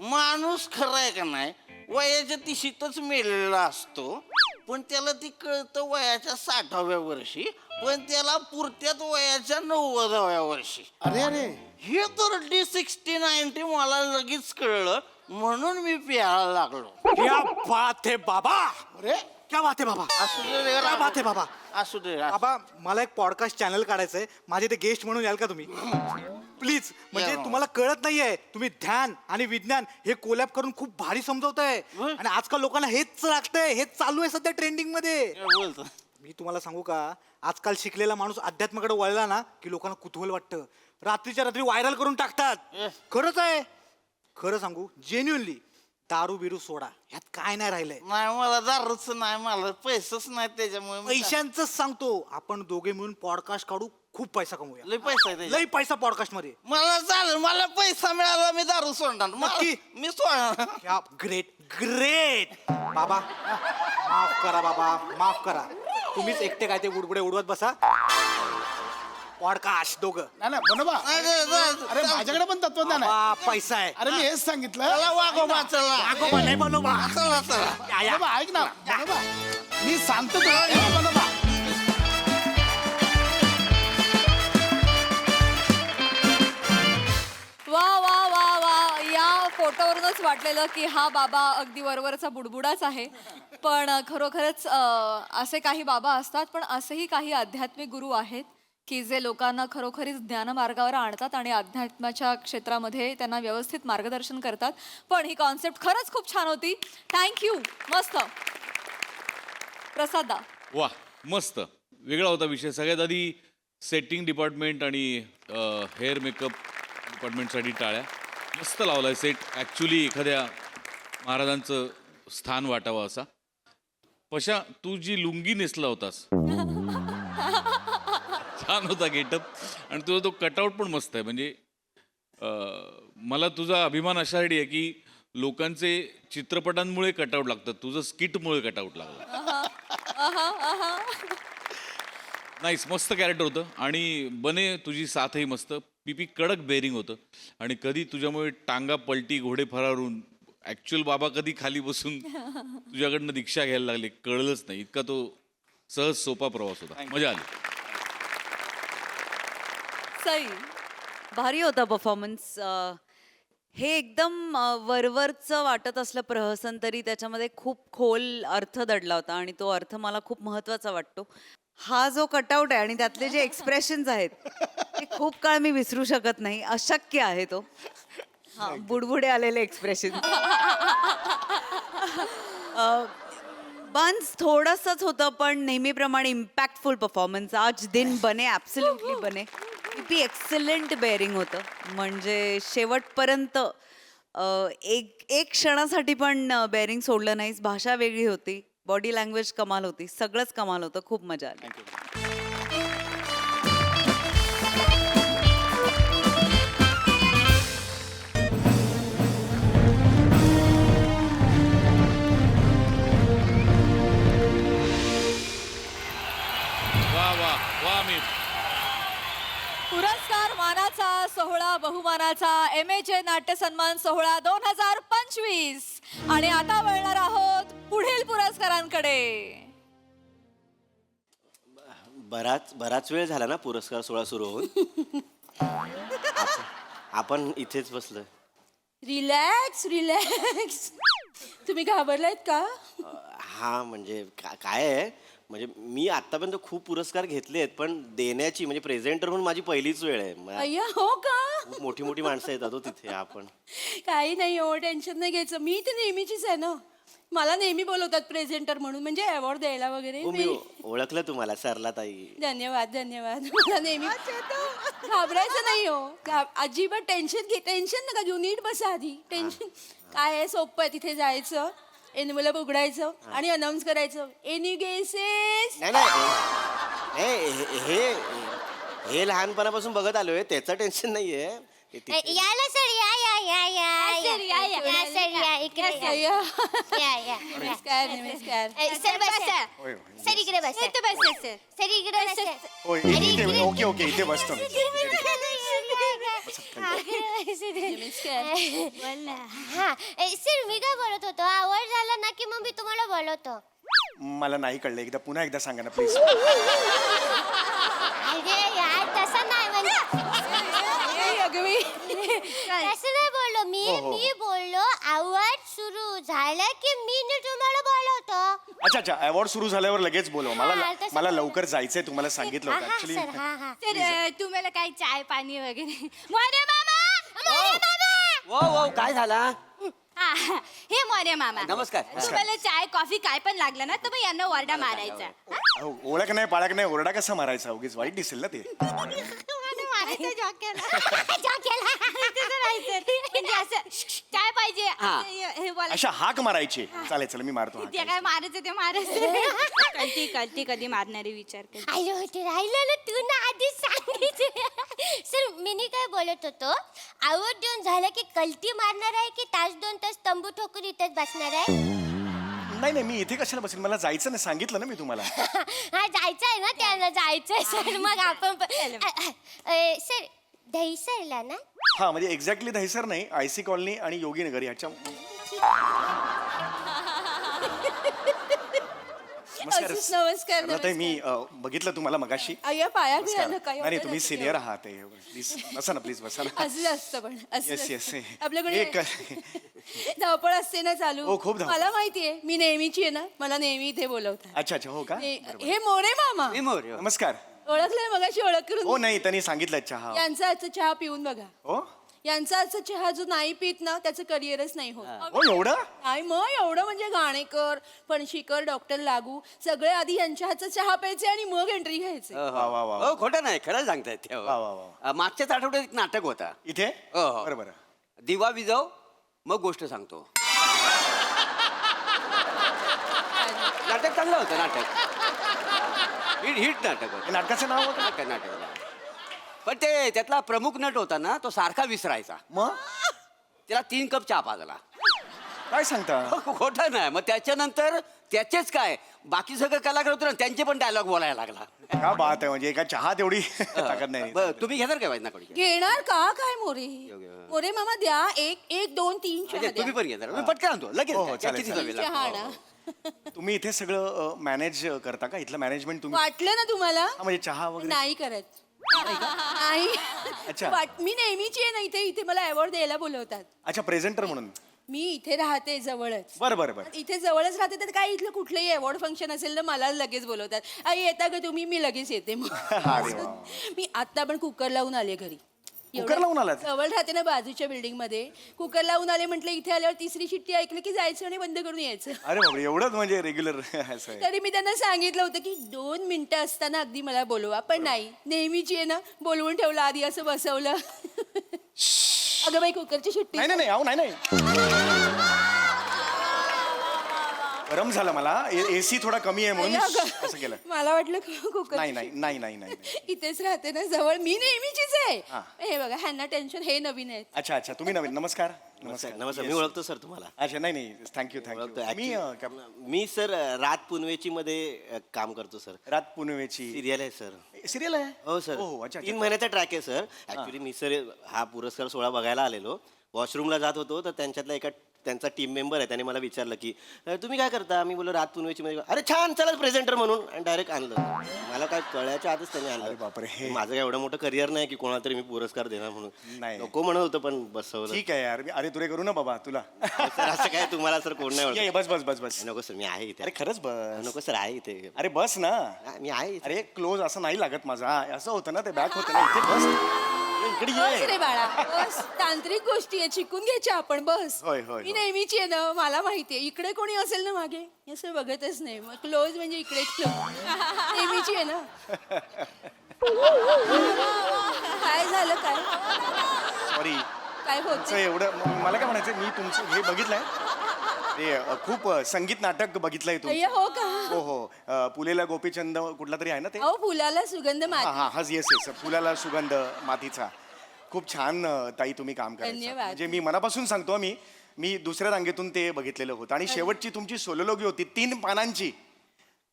माणूस खरा आहे का नाही वयाच्या 30च मेलेला असतो पण त्याला ती कळतं वयाच्या 60व्या वर्षी पण त्याला पुरत्यात वयाच्या 90व्या वर्षी अरे अरे हे 30-60-90 मला लगेच कळलं म्हणून मी प्यायला लागलो क्या बात है बाबा अरे क्या बात है बाबा असू दे क्या बात है बाबा असू दे बाबा मला एक पॉडकास्ट चॅनल काढायचंय माझे ते गेस्ट म्हणून याल का तुम्ही प्लीज म्हणजे या. तुम्हाला कळत नाहीये तुम्ही ध्यान आणि विज्ञान हे कोलॅब करून खूप भारी समजवताय आणि आजकाल लोकांना हेच लागतंय हेच चालू आहे सध्या ट्रेंडिंग मध्ये काय बोलतो मी तुम्हाला सांगू का, आजकाल शिकलेला माणूस अध्यात्माकडे वळला ना की लोकांना कुतूहल वाटतं, रात्रीच्या रात्री व्हायरल करून टाकतात. खरंच आहे, खरं सांगू जेन्युअनली, दारू बिरू सोडा, ह्यात काय नाही राहिलंय. नाही मला दारूच नाही, मला पैसेच नाही त्याच्यामुळे पैशांच सांगतो, आपण दोघे मिळून पॉडकास्ट काढू, खूप पैसा कमवूया. लय पैसा आहे त्याच्यात. लय पैसा पॉडकास्ट मध्ये. मला चालेल, मला पैसा मिळाला मी दारू सोडणार. नक्की? मी सोडणार. क्या ग्रेट ग्रेट. बाबा माफ करा, बाबा माफ करा. तुम्हीच एकटे काय ते बुडबुडे उडवत बसा. पॉडकास्ट दोघं. नाही नाही बनोबा, अरे माझ्याकडे पण तत्वज्ञान आहे. बाबा, पैसा आहे. अरे मी हेच सांगितलं. चला वागोबा, चला. वागोबा नाही बनोबा. चला चला. या, या. बनोबा, ऐक ना बनोबा, मी सांगतो तुला. हे बनोबा, वा वा वा वा, या फोटोवरूनच वाटलेलं की हा बाबा अगदी वरवरचा बुडबुडाच आहे. पण खरोखरच असे काही बाबा असतात, पण असेही काही आध्यात्मिक गुरु आहेत की जे लोकांना खरोखरीच ज्ञानमार्गावर आणतात आणि अध्यात्माच्या क्षेत्रामध्ये त्यांना व्यवस्थित मार्गदर्शन करतात. पण ही कॉन्सेप्ट खरंच खूप छान होती. थँक्यू. मस्त. प्रसादा. वा मस्त वेगळा होता विषय. सगळ्यात आधी सेटिंग डिपार्टमेंट आणि हेअर मेकअप डिपार्टमेंटसाठी टाळ्या. मस्त लावलाय सेट. ॲक्च्युली एखाद्या महाराजांचं स्थान वाटावं असा. पशा तू जी लुंगी नेसला होतास छान होता गेटअप. आणि तुझा तो कटआउट पण मस्त आहे. म्हणजे मला तुझा अभिमान अशासाठी आहे की लोकांचे चित्रपटांमुळे कटआउट लागतात, तुझं स्किटमुळे कटआउट लागलं. नाईस, मस्त कॅरेक्टर होतं. आणि बने तुझी साथही मस्त. पीपी कडक बेरिंग होतं. आणि कधी तुझ्यामुळे टांगा पलटी, घोडे फरारून, ॲक्च्युअल बाबा कधी खाली बसून तुझ्याकडनं दीक्षा घ्यायला लागले कळलंच नाही. इतका तो सहज सोपा प्रवास होता. मजा आली. सई. भारी होता परफॉर्मन्स. हे एकदम वरवरचं वाटत असलं प्रहसन, तरी त्याच्यामध्ये खूप खोल अर्थ दडला होता आणि तो अर्थ मला खूप महत्त्वाचा वाटतो. हा जो कटआउट आहे आणि त्यातले जे एक्सप्रेशन्स आहेत ते खूप काळ मी विसरू शकत नाही. अशक्य आहे तो. हा, बुडबुडे आलेले एक्सप्रेशन. बन्स थोडंसंच होतं, पण नेहमीप्रमाणे इम्पॅक्टफुल परफॉर्मन्स. आज दिन बने, ॲब्सोल्युटली बने. किती एक्सलंट बेअरिंग होतं. म्हणजे शेवटपर्यंत एक क्षणासाठी पण बेअरिंग सोडलं नाहीस. भाषा वेगळी होती, बॉडी लँग्वेज कमाल होती, सगळंच कमाल होतं. खूप मजा आली. वा वा वा मी पुरस्कार मानाचा सोहळा, बहुमानाचा MHA नाट्य सन्मान सोहळा 2025. आणि आता वळणार आहोत पुढील पुरस्कारांकडे. बराच वेळ झाला ना पुरस्कार सोहळा सुरू होऊन. आपण इथेच बसलोय. Relax relax. तुम्ही घाबरलायत का? हा म्हणजे काय आहे, म्हणजे मी आतापर्यंत खूप पुरस्कार घेतले आहेत, पण देण्याची म्हणजे प्रेझेंटर म्हणून माझी पहिलीच वेळ आहे. अय्या, हो का? खूप मोठी मोठी माणसं येतात हो तिथे. आपण काही नाही हो, टेन्शन नाही घ्यायचं. मी तर नेहमीचीच आहे ना. मला नेहमी बोलवतात प्रेझेंटर म्हणून, म्हणजे अवॉर्ड द्यायला वगैरे. हो, मी ओळखलं तुम्हाला, सरला ताई. धन्यवाद धन्यवाद. मला नेहमी घाबरायचं नाही हो. अजिबात टेन्शन नका घेऊ. नीट बसा आधी. टेन्शन काय आहे, सोपं आहे. तिथे जायचं, एनवलप उघडायचं आणि अनाऊन्स करायचं, एनी गेसेस. नाही हे लहानपणापासून बघत आलोय, त्याचं टेन्शन नाहीये. याला सर, या या या या सर, या, या. या सर, या इकडे या. या नमस्कार नमस्कार. सर बसा. सर इकडे बसा. इथे बसा सर. सर इकडे बसा. ओके ओके, इथे बसतो मी. बोल ना. हा सर, मी काय बोलत होतो, आवड झाला ना की मग मी तुम्हाला बोलवतो. मला नाही कळलं, पुन्हा एकदा सांगा ना प्लीज. अरे यार, तसं नाही म्हणजे. तसं नाही बोललो मी बोललो अवॉर्ड सुरू झालं की मी तुम्हाला बोलवतो. अच्छा, अवॉर्ड सुरू झाल्यावर लगेच बोलव. हा, तसं मला बोलव. लवकर जायचंय, तुम्हाला सांगितलं होतं ऍक्च्युली. सर, तुम्हाला काय चाय पाणी वगैरे? मोरे मामा, मोरे मामा. वो काय झाला? हे मोरे मामा, नमस्कार. तुम्हाला चाय कॉफी काय पण लागलं ना तर मग यांना ओरडा मारायचा. ओळख नाही पाळख नाही ओरडा कसा मारायचा उगीच वाईट दिसेल ना ते मारायचं जॉकेला जॉकेला तसं नाही सर म्हणजे असं काय पाहिजे हे बोला अशा हाक मारायची चालेल चला मी मारतो हाक. ते काय मारायचं ते मारायचं कळती कधी मारणारे विचार कर आलो होते राहिलं ना तू ना आधीच सांगितलं सर मी काय बोलत होतो आवड देऊन झालं की कल्टी मारणार आहे की तास 2 तास तंबू ठोकून इथेच बसणार आहे नाही नाही मी इथे कशाला बसेल मला जायचं नाही सांगितलं ना मी तुम्हाला हा जायचंय ना त्यांना जायचंय सर मग आपण सर दहीसरला ना हा म्हणजे एक्झॅक्टली दहिसर नाही आयसी कॉलनी आणि योगीनगर ह्याच्या नमस्कार नमस्कार ताई, मी बघितलं तुम्हाला मगाशी अय्या पाया नमस्कार. नका नाही नाही, तुम्ही सिनियर आहात प्लीज बसा ना प्लीज बसा ना असं असतं पण असं येस येस असतं. आपल्याकडे एक धावपळ असते ना चालू हो, खूप धावपळ. मला माहितीये मी नेहमीची आहे ना मला नेहमी इथे बोलवतात अच्छा अच्छा हो का हे मोरे मामा नमस्कार ओळखलंय मगाशी ओळख हो करून नाही त्यांनी सांगितलं चहा यांचा आजचा चहा पिऊन बघा हो यांचा आजचा चहा जो नाही पित ना त्याचं करिअरच नाही होत हो एवढं नाही मग एवढं म्हणजे गाणेकर फणशीकर डॉक्टर लागू सगळे आधी यांच्या हातचा चहा प्यायचे आणि मग एंट्री घ्यायचे वा वा वा हो खोटं नाही खरं सांगतायत वा वा वा मागच्याच आठवड्यात एक नाटक होता इथे हो, हो. बरं बरं दिवा विजव मग गोष्ट सांगतो नाटक चांगलं होतं नाटक हिट नाटक होतं हे नाटकाचं नाव होतं नाटक पण ते त्यातला प्रमुख नट होता ना तो सारखा विसरायचा मग त्याला 3 कप चहा पाजला काय सांगता खोटं नाही मग त्याच्यानंतर त्याचेच काय बाकी सगळं कलाकार होते ना त्यांचे पण डायलॉग बोलायला लागला काय बात आहे म्हणजे एका चहा तेवढी ताकद नाही बरं, तुम्ही घेणार काय ना कोणी घेणार का काय मोरे मोरे मामा द्या 1 2 3 चहा तुम्ही द्या पण घेणार मी पटकन आणतो लगेच हो, हो, काय, चालेल, किती चालेल. वेळ लागतो? चहा ना तुम्ही इथे सगळं मॅनेज करता का इथलं मॅनेजमेंट तुम्ही वाटलं ना तुम्हाला हा, म्हणजे चहा वगैरे नाही करत नाही अच्छा. मी नेहमीची आहे ना इथे इथे मला अवॉर्ड द्यायला बोलवतात अच्छा प्रेझेंटर म्हणून मी इथे राहते जवळच बरं बरं बरं इथे जवळच राहते तर काय इथलं कुठलंही अवॉर्ड फंक्शन असेल ना मला लगेच बोलवतात आई येता का तुम्ही मी लगेच येते मग अरे वा. मी आता पण कुकर लावून आले घरी कुकर लावून आलात? जवळ राहते ना बाजूच्या बिल्डिंग मध्ये कुकर लावून आले म्हटलं इथे आल्यावर तिसरी शिट्टी ऐकली की जायचं आणि बंद करून यायचं अरे बापरे एवढंच म्हणजे रेग्युलर असं आहे तरी मी त्यांना सांगितलं होतं की 2 मिनिटं असताना अगदी मला बोलवा पण नाही नेहमीची आहे ना बोलवून ठेवलं आधी असं बसवलं अगं बाई कुकरची शिट्टी नाही नाही नाही अहो नाही नाही गरम झालं मला एसी थोडा कमी आहे म्हणून असं केलं मला वाटलं कुकर नाही नाही नाही नाही नाही इथेच राहते ना जवळ मी नेहमीचीच हा. आहे हे बघा ह्यांना टेन्शन हे नवीन आहेत अच्छा अच्छा तुम्ही नवीन नमस्कार नमस्कार नमस्कार मी Yes. ओळखतो सर तुम्हाला अच्छा नाही नाही थँक्यू ओळखतो. थँक्यू मी Actually, मी सर रात पुनवेची मध्ये काम करतो सर रात पुनवेची सिरियल आहे सर सिरियल आहे हो सर हो अच्छा 3 महिन्याचा ट्रॅक आहे सर ऍक्च्युली मी सर हा पुरस्कार सोहळा बघायला आलेलो वॉशरूमला जात होतो तर त्यांच्यातला एका त्यांचा टीम मेंबर आहे त्याने मला विचारलं की तुम्ही काय करता मी बोललो रात पुनवेची मध्ये अरे छान चला प्रेझेंटर म्हणून आणि डायरेक्ट आणलं मला काय कळल्याच्या आतच त्याने अरे आणलं बापरे. माझं काय एवढं मोठं करिअर नाही की कोणाला तरी मी पुरस्कार देणार म्हणून नाही. नको म्हणत होतं पण बसवलं ठीक आहे यार अरे तुरे करू ना बाबा तुला सर असं काय तुम्हाला सर कोण नाही ये, ये, ओळखत. बस बस बस बस नको सर मी आहे इथे अरे खरंच बस नको सर आहे इथे अरे बस ना मी आहे इथे. अरे क्लोज असं नाही लागत माझा असं होतं ना ते बॅक होतं ना इथे बस इकडे बस ये रे बाळा बस तांत्रिक गोष्टी आहे शिकून घ्यायच्या आपण बस होय, होय, मी होय. नेहमीची आहे ना मला माहितीये इकडे कोणी असेल ना मागे असं बघतच नाही मग क्लोज म्हणजे इकडे क्लोज नेहमीची आहे ना काय झालं काय सॉरी काय तुमचं होत एवढं मला काय म्हणायचं मी तुमचं हे बघितलंय ते खूप संगीत नाटक बघितलंय अय्या तुमचं हो का हो हो पुलेला गोपीचंद कुठला तरी आहे ना ते अहो फुलाला सुगंध हा माती हा येस येस फुलाला सुगंध मातीचा खूप छान ताई तुम्ही काम करायचं धन्यवाद. म्हणजे मी मनापासून सांगतो मी दुसऱ्या रांगेतून ते बघितलेलं होतं आणि शेवटची तुमची सोलोलॉगी होती 3 पानांची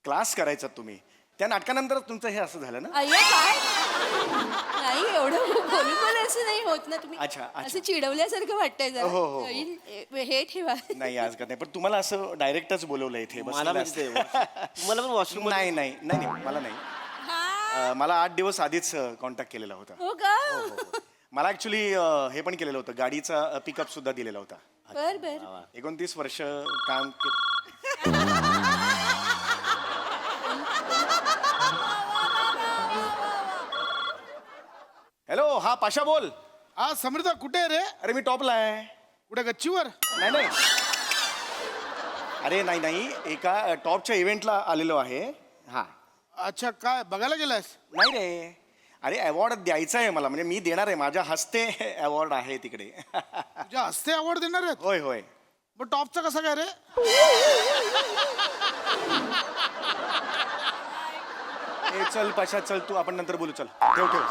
क्लास करायचा तुम्ही त्या नाटकानंतर तुमचं हे असं झालं ना अय्या काय नाही एवढं बोलू पण असं नाही होत ना तुम्ही अच्छा, अच्छा. असं चिडवल्यासारखं वाटतंय हो, हो, हो. जरा हे ठेवा नाही आज का नाही पण तुम्हाला असं डायरेक्टच बोलवलं इथे मला बसलेलं म्हणजे ते असतं. मला पण वॉशरूम नाही नाही नाही नाही मला नाही मला 8 दिवस आधीच कॉन्टॅक्ट केलेला होता हो का मला ऍक्च्युली हे पण केलेलं होतं गाडीचा पिकअप सुद्धा दिलेला होता बर बर 29 वर्ष काम हॅलो हा पाशा बोल हा समृद्ध कुठे आहे रे अरे मी टॉपला आहे कुठे गच्चीवर नाही नाही अरे नाही नाही एका टॉपच्या इव्हेंटला आलेलो आहे हा अच्छा काय बघायला गेलास? नाही रे, अरे अवॉर्ड द्यायचा आहे मला, म्हणजे मी देणार आहे, माझ्या हस्ते अवॉर्ड आहे तिकडे. तुझ्या हस्ते अवॉर्ड देणार आहेत? होय होय. मग टॉपचा कसा काय रे? ए चल पाशा, चल तू, आपण नंतर बोलू, चल ठेव ठेव.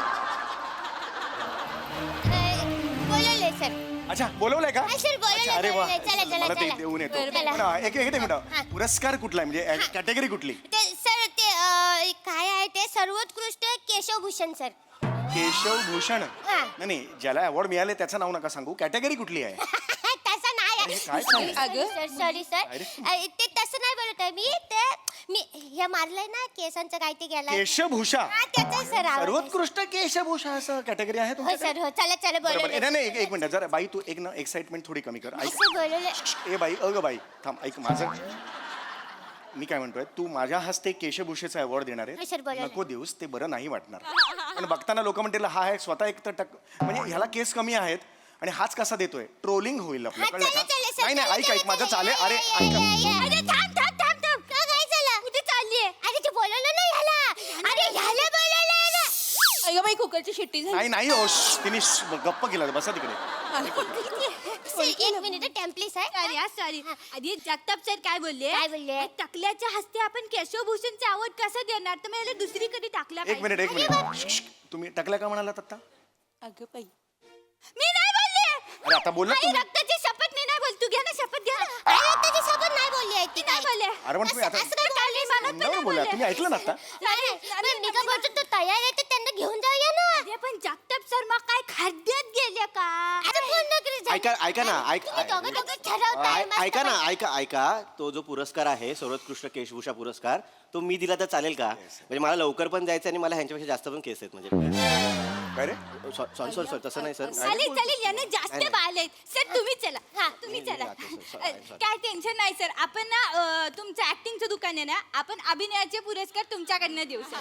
बोलवले सर. अच्छा बोलवलंय का? हा, सर, बोलवलंय, अच्छा, अरे वा, बोलवलंय. चला, चला, मला ते चला. देऊन येतो. बरं, चला. पण एक मिनिट, पुरस्कार कुठला आहे, म्हणजे कॅटेगरी कुठली? ते सर ते काय आहे ते सर्वोत्कृष्ट केशवभूषण सर. केशव भूषण. हा. नाही, ज्याला अवॉर्ड मिळाले त्याचं नाव नका सांगू, कॅटेगरी कुठली आहे? तसं नाही अरे, काय सॉरी सांगता? Sir, sorry sir. अरे. ते तसं नाही बोलत आहे मी हे मारलंय ना केसांचं काय ते गेला. केशभूषा. हा, त्याचं सर आवडतंय. सर्वोत्कृष्ट केशभूषा असं कॅटेगरी आहे हो तुमच्याकडे? सर, हो, चला चला बरोबर. बोलवले. नाही नाही, एक मिनिट जरा बाई, तू एक ना एक्साइटमेंट थोडी कमी कर. ऐक, असं बोलवले. ए बाई, बाई थांब, ऐक माझं. मी काय म्हणतोय, तू माझ्या हस्ते केशभूषेचा अवॉर्ड देणार हो, आहे, सर, बोला ना. नको देऊस, ते बरं नाही वाटणार. पण बघताना लोक म्हणतील हा आहे स्वतः एक तर म्हणजे ह्याला केस कमी आहेत आणि हाच कसा देतोय, ट्रोलिंग होईल आपलं, हा, कळलं चला, चला, का? सर, नाही नाही, चला, ऐक चला, ऐक माझं चला. चालेल. अरे ऐक. अरे थांब थांब थांब थांब. काय झालं? कुठे चाललीये? अरे ते बोलवलं नाही ह्याला. अरे ह्याला बोलवलंय ना. अगं बाई कुकरची शिट्टी झाली. नाही नाही हो, तिने गप्प केला, बसा तिकडे. सर, एक मिनिट टेम्पलेस आहे. सॉरी आधी जगताप सर काय बोलले? काय बोलले? टकल्याच्या हस्ते आपण केशवभूषणचा अवॉर्ड कसं देणार? तर मला दुसरीकडे टाकला एक मिनिट एक मिनिट, तुम्ही टकल्या का म्हणालात आता? अगं बाई मी नाही बोलले. अरे आता बोलला आई तुम्ही. रक्ताची शपथ मी नाही बोल. तू घ्या ना शपथ घ्या ना. अरे त्याची शपथ नाही बोलली आहे ती नाही बोलले. अरे पण तुम्ही आता असं काय बोलली? मला पण तोंडावर बोला, तुम्ही ऐकलं ना आता? नाही, पण मी काय बोलतो, तो तयार आहे तर त्यांना घेऊन जाऊया ना. अरे पण जगताप सर मग काय खड्ड्यात गेले का? आता फोन नकरी जा. ऐका ना, तुम्ही दोघं दोघं ठरवताय मस्त ऐका ना, पैकी. ऐका. तो जो पुरस्कार आहे सर्वोत्कृष्ट केशभूषा पुरस्कार, तो मी दिला तर चालेल का? म्हणजे मला लवकर पण जायचं आणि मला ह्यांच्यापेक्षा जास्त पण केस आहेत म्हणजे. काय रे? सॉरी सॉरी सर, तसं नाही सर. चालेल चालेल याने जास्त नाही. बाल आहेत. सर तुम्ही चला. हा तुम्ही नाही, चला. नाही, जातो, सर. Sorry. काय टेन्शन नाही सर. आपण ना तुमचं ऍक्टिंगचं दुकान आहे ना, आपण अभिनयाचे पुरस्कार तुमच्याकडनं देऊ सर.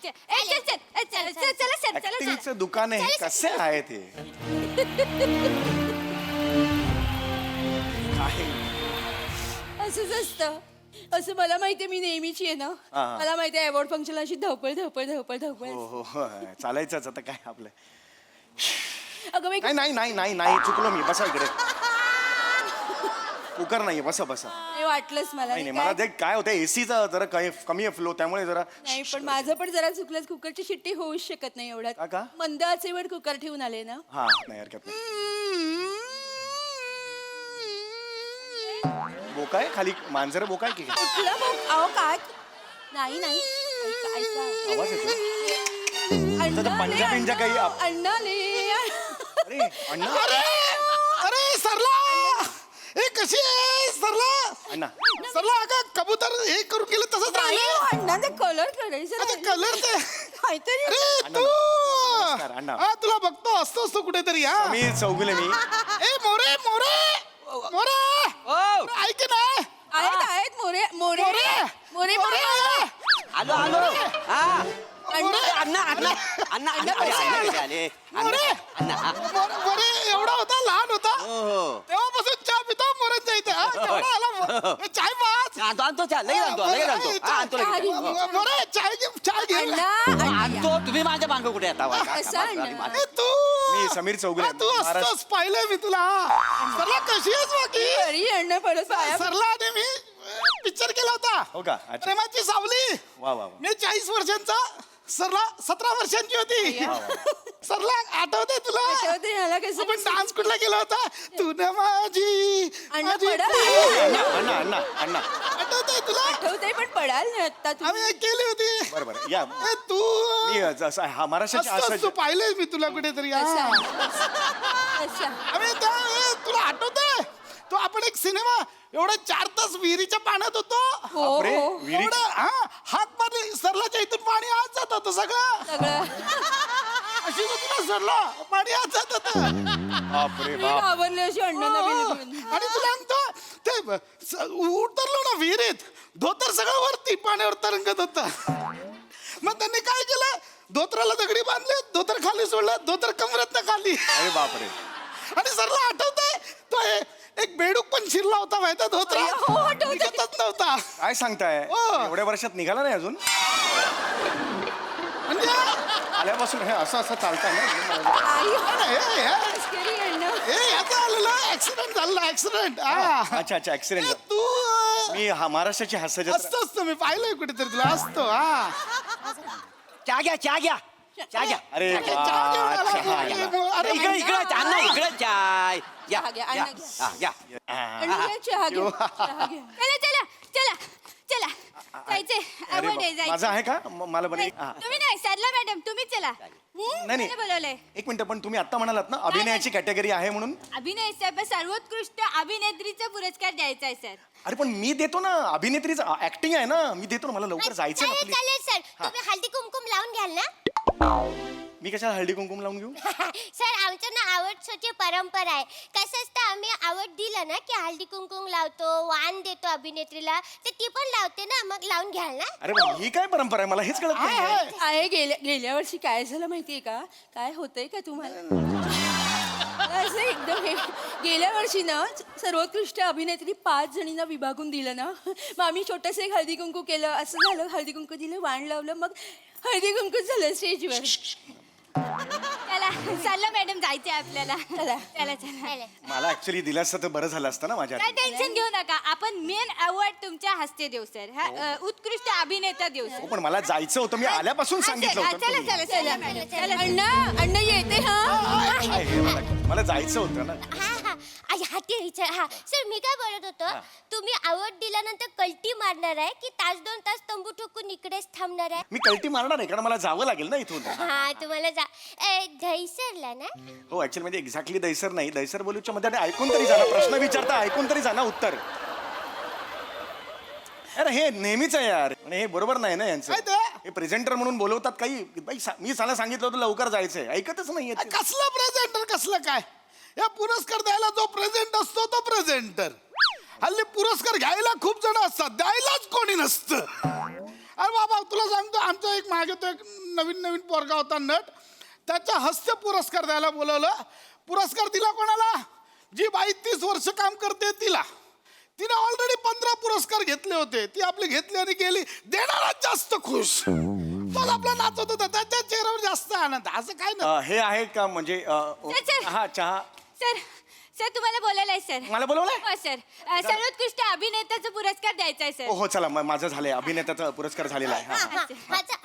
चला सर, चला ऍक्टिंगचं दुकान आहे, कसे आहे ते? असंच असतं. असं मला माहितीये, मी नेहमीची आहे ना. हा, हा. मला माहितीये अवॉर्ड फंक्शनला अशी धवपळ धवपळ धवपळ धवपळ. हो हो, चालायचंच आता काय आपलं. अगं बाई नाही नाही नाही नाही नाही, चुकलो मी, बसा इकडे. कुकर नाहीये, बसा बसा. नाही वाटलंच मला. नाही नाही, मला जे काय होतं, एसीचा जरा कमी आहे फ्लो, त्यामुळे जरा. नाही पण माझं पण जरा चुकलंच. कुकरची शिट्टी होऊच शकत नाही का एवढ्यात. का? मंद आचेवर कुकर ठेवून आले ना. हा नाही हरकत नाही. बोकाय खाली, मांजर बोकाय की काय? कुठलं मग? अहो काय? नाही नाही ऐका ऐका. आवाज येतो. अण्णा तर पंजा ले, बिंजा काही अण्णा, अण्णा ले. अरे अण्णा. अरे सरला, ए कशी आहे सरला? अण्णा. सरला अगं कबूतर हे करून गेलं तसंच नाही, राहिलं. अण्णाचा कलर करायचा अच्छा नाही. कलर ते. काहीतरी अरे अण्णा, तू नमस्कार, अण्णा. हा तुला बघतो असतो कुठेतरी. हा मी चौगुले मी. ए मोरे मोरे मोरे ऐक ना. आहेत आहेत मोरे मोरे मोरे मोरे आलो आलो. हा अण्णा अण्णा अण्णा अण्णा अरे, अण्णा कसे आले? मोरे अण्णा हा. मोरे एवढा होता, लहान होता हो हो. तेव्हापासून चहा पितो मोरेच्या इथे. हा, केवढा आला ए, चाय पाच. आणतो चहा, लगेच आणतो लगेच आणतो. हा, आणतो लगेच. मोरे चाय घे, चाय घे. आणतो. तुम्ही माझ्या मागं कुठे आता? कसा अण्णा? ए, तू मी समीर चौगुले. हा, तू असतोस, पाहिलंय मी तुला. सरला कशी आहेस बाकी? घरी अण्णा परत पाया. सरला आणि मी पिक्चर केला होता, हो का? अच्छा. प्रेमाची सावली. वा वा वा. मी 40 वर्षांचा, सरला 17 वर्षांची होती. सरला आठवतंय तुला? आठवते ह्याला कसं आपण डान्स कुठला केला होता? तू ना माझी अण्णा माझी पडा. अण्णा अण्णा अण्णा. आठवतंय तुला? आठवते पण पडाल ना आता तुम्ही. आम्ही केली होती. बरं बरं या. ए, तू मी जसं हा महाराष्ट्राची असतोस, असं तू पाहिलंय मी तुला कुठेतरी. हा. अच्छा आम्ही तुला आठवतंय तो आपण एक सिनेमा एवढा 4 तास विहिरीच्या पाण्यात होतो. बापरे, विहिरी. एवढं, हा, हात मारले सरलाच्या इथून पाणी आत जात होतं सगळं. सगळं अशी होती ना सरला, पाणी आत जात होतं. बापरे मी बाप. घाबरले अशी अण्णांना बघून. आणि तुला सांगतो ते उतरलो ना विहिरीत, धोतर सगळं वरती पाण्यावर तरंगत होतं. मग त्यांनी काय केलं, धोतराला दगडी बांधले, धोतर खाली सोडलं, धोतर कमरेतनं खाली. अरे बापरे. आणि सरला आठवतंय तो एक बेडूक पण शिरला होता माहिती धोत्रात निघतच नव्हता. काय सांगताय हो. एवढ्या वर्षात निघाला नाही अजून म्हणजे आल्यापासून हे असं असं चालतंय ना याचा आलेला ऍक्सिडेंट झाला ऍक्सिडेंट. अच्छा अच्छा ऍक्सिडेंट तू मी महाराष्ट्राची हास्य जत्रा असतो असतो मी पाहिलंय कुठेतरी तुला असतो. हा चहा घ्या चहा घ्या चहा घ्या. अरे वा, चहा घेऊन आला चहा तू. आला. अरे इकडे इकडे चहा इकडे चाय घ्या चहा घ्या, घ्या. अण्णा घ्या. हा, घ्या. अण्णा घ्या, चहा घ्या, चहा घ्या. चला चला चला चला जायचे अरे आवड आहे वा, माझं आहे का मला बरं तुम्ही नाही सरला मॅडम तुम्ही चला नाही कोणी बोलवलंय एक मिनिट पण तुम्ही आता म्हणालात ना अभिनयाची कॅटेगरी आहे म्हणून अभिनय साहेब सर्वोत्कृष्ट अभिनेत्रीचा पुरस्कार द्यायचा आहे सर. अरे पण मी देतो ना अभिनेत्रीचं ऍक्टिंग आहे ना मी देतो ना मला लवकर जायचं ना चालेल please. चालेल सर तुम्ही हळदी कुंकुम लावून घ्याल ना. मी कशाला हळदी कुंकुम लावून घेऊ सर आमचं ना आवड शोची परंपरा आहे. कसं असतं आम्ही आवड दिलं ना की हळदी कुंकुम लावतो वाण देतो अभिनेत्रीला तर ती पण लावते ना मग लावून घ्याल ना. अरे पण ही काय परंपरा आहे मला हेच कळत नाही आहे गेल्या वर्षी काय झालं माहितीये का काय होतंय का तुम्हाला असं एकदम गेल्या वर्षी ना सर्वोत्कृष्ट अभिनेत्री 5 जणींना विभागून दिलं ना मग आम्ही छोटंसं एक हळदी कुंकू केलं. असं झालं हळदी कुंकू दिलं वाण लावलं मग हळदी कुंकू झालं स्टेजवर. चला सरला मॅडम जायचंय आपल्याला चला चला चला मला ऍक्च्युली दिलं असतं तर बरं झालं असतं ना माझ्या काय टेन्शन घेऊ नका आपण मेन अवॉर्ड तुमच्या हस्ते देऊ सर हा उत्कृष्ट अभिनेता देऊ हो सर. पण मला जायचं होतं मी आल्यापासून सांगितलं होतं चला तुम्ही. चला चला मॅडम चला अण्णा येते हा. काय हे मला जायचं होतं ना हा हा हाती हा सर मी काय बोलत होतो तुम्ही आवड दिल्यानंतर कल्टी मारणार आहे की तास 2 तास तंबू ठोकून इकडेच थांबणार आहे. मी कल्टी मारणार आहे कारण मला जावं लागेल ना इथून हा तुम्हाला दहीसरला ना. हो ऍक्च्युअली म्हणजे एक्झॅक्टली दैसर नाही दैसर बोलूच्या मध्ये आणि ऐकून तरी जाणं प्रश्न विचारता ऐकून तरी जाणं उत्तर अरे हे नेहमीच आहे यार आणि हे बरोबर नाही ना यांचं काय ते? हे प्रेझेंटर म्हणून बोलवतात काही बाई मी साला सांगितलं होतं लवकर जायचंय ऐकतच नाहीये ते. कसलं प्रेझेंटर कसलं काय या पुरस्कार द्यायला जो प्रेझेंट असतो तो प्रेझेंटर. हल्ली पुरस्कार घ्यायला खूप जण असतात द्यायलाच कोणी नसतं. अरे बाबा तुला सांगतो आमचा एक मागे तो एक नवीन पोरगा होता नट त्याच्या हस्ते पुरस्कार द्यायला बोलवलं. पुरस्कार दिला कोणाला जी बाई 30 वर्ष काम करते तिला. तिने ऑलरेडी 15 पुरस्कार घेतले होते ती आपले घेतली आणि गेली देणाराच जास्त खुश. तो आपला नाचत होता त्याच्या चेहऱ्यावर जास्त आनंद असं काय ना. हे आहे का म्हणजे सर. हा चहा सर सर तुम्हाला बोलायला आहे सर. मला बोलवलंय? हो सर सर्वोत्कृष्ट अभिनेत्याचा पुरस्कार द्यायचा आहे सर. हो चला माझं झालंय अभिनेत्याचा पुरस्कार झालेला आहे हा हा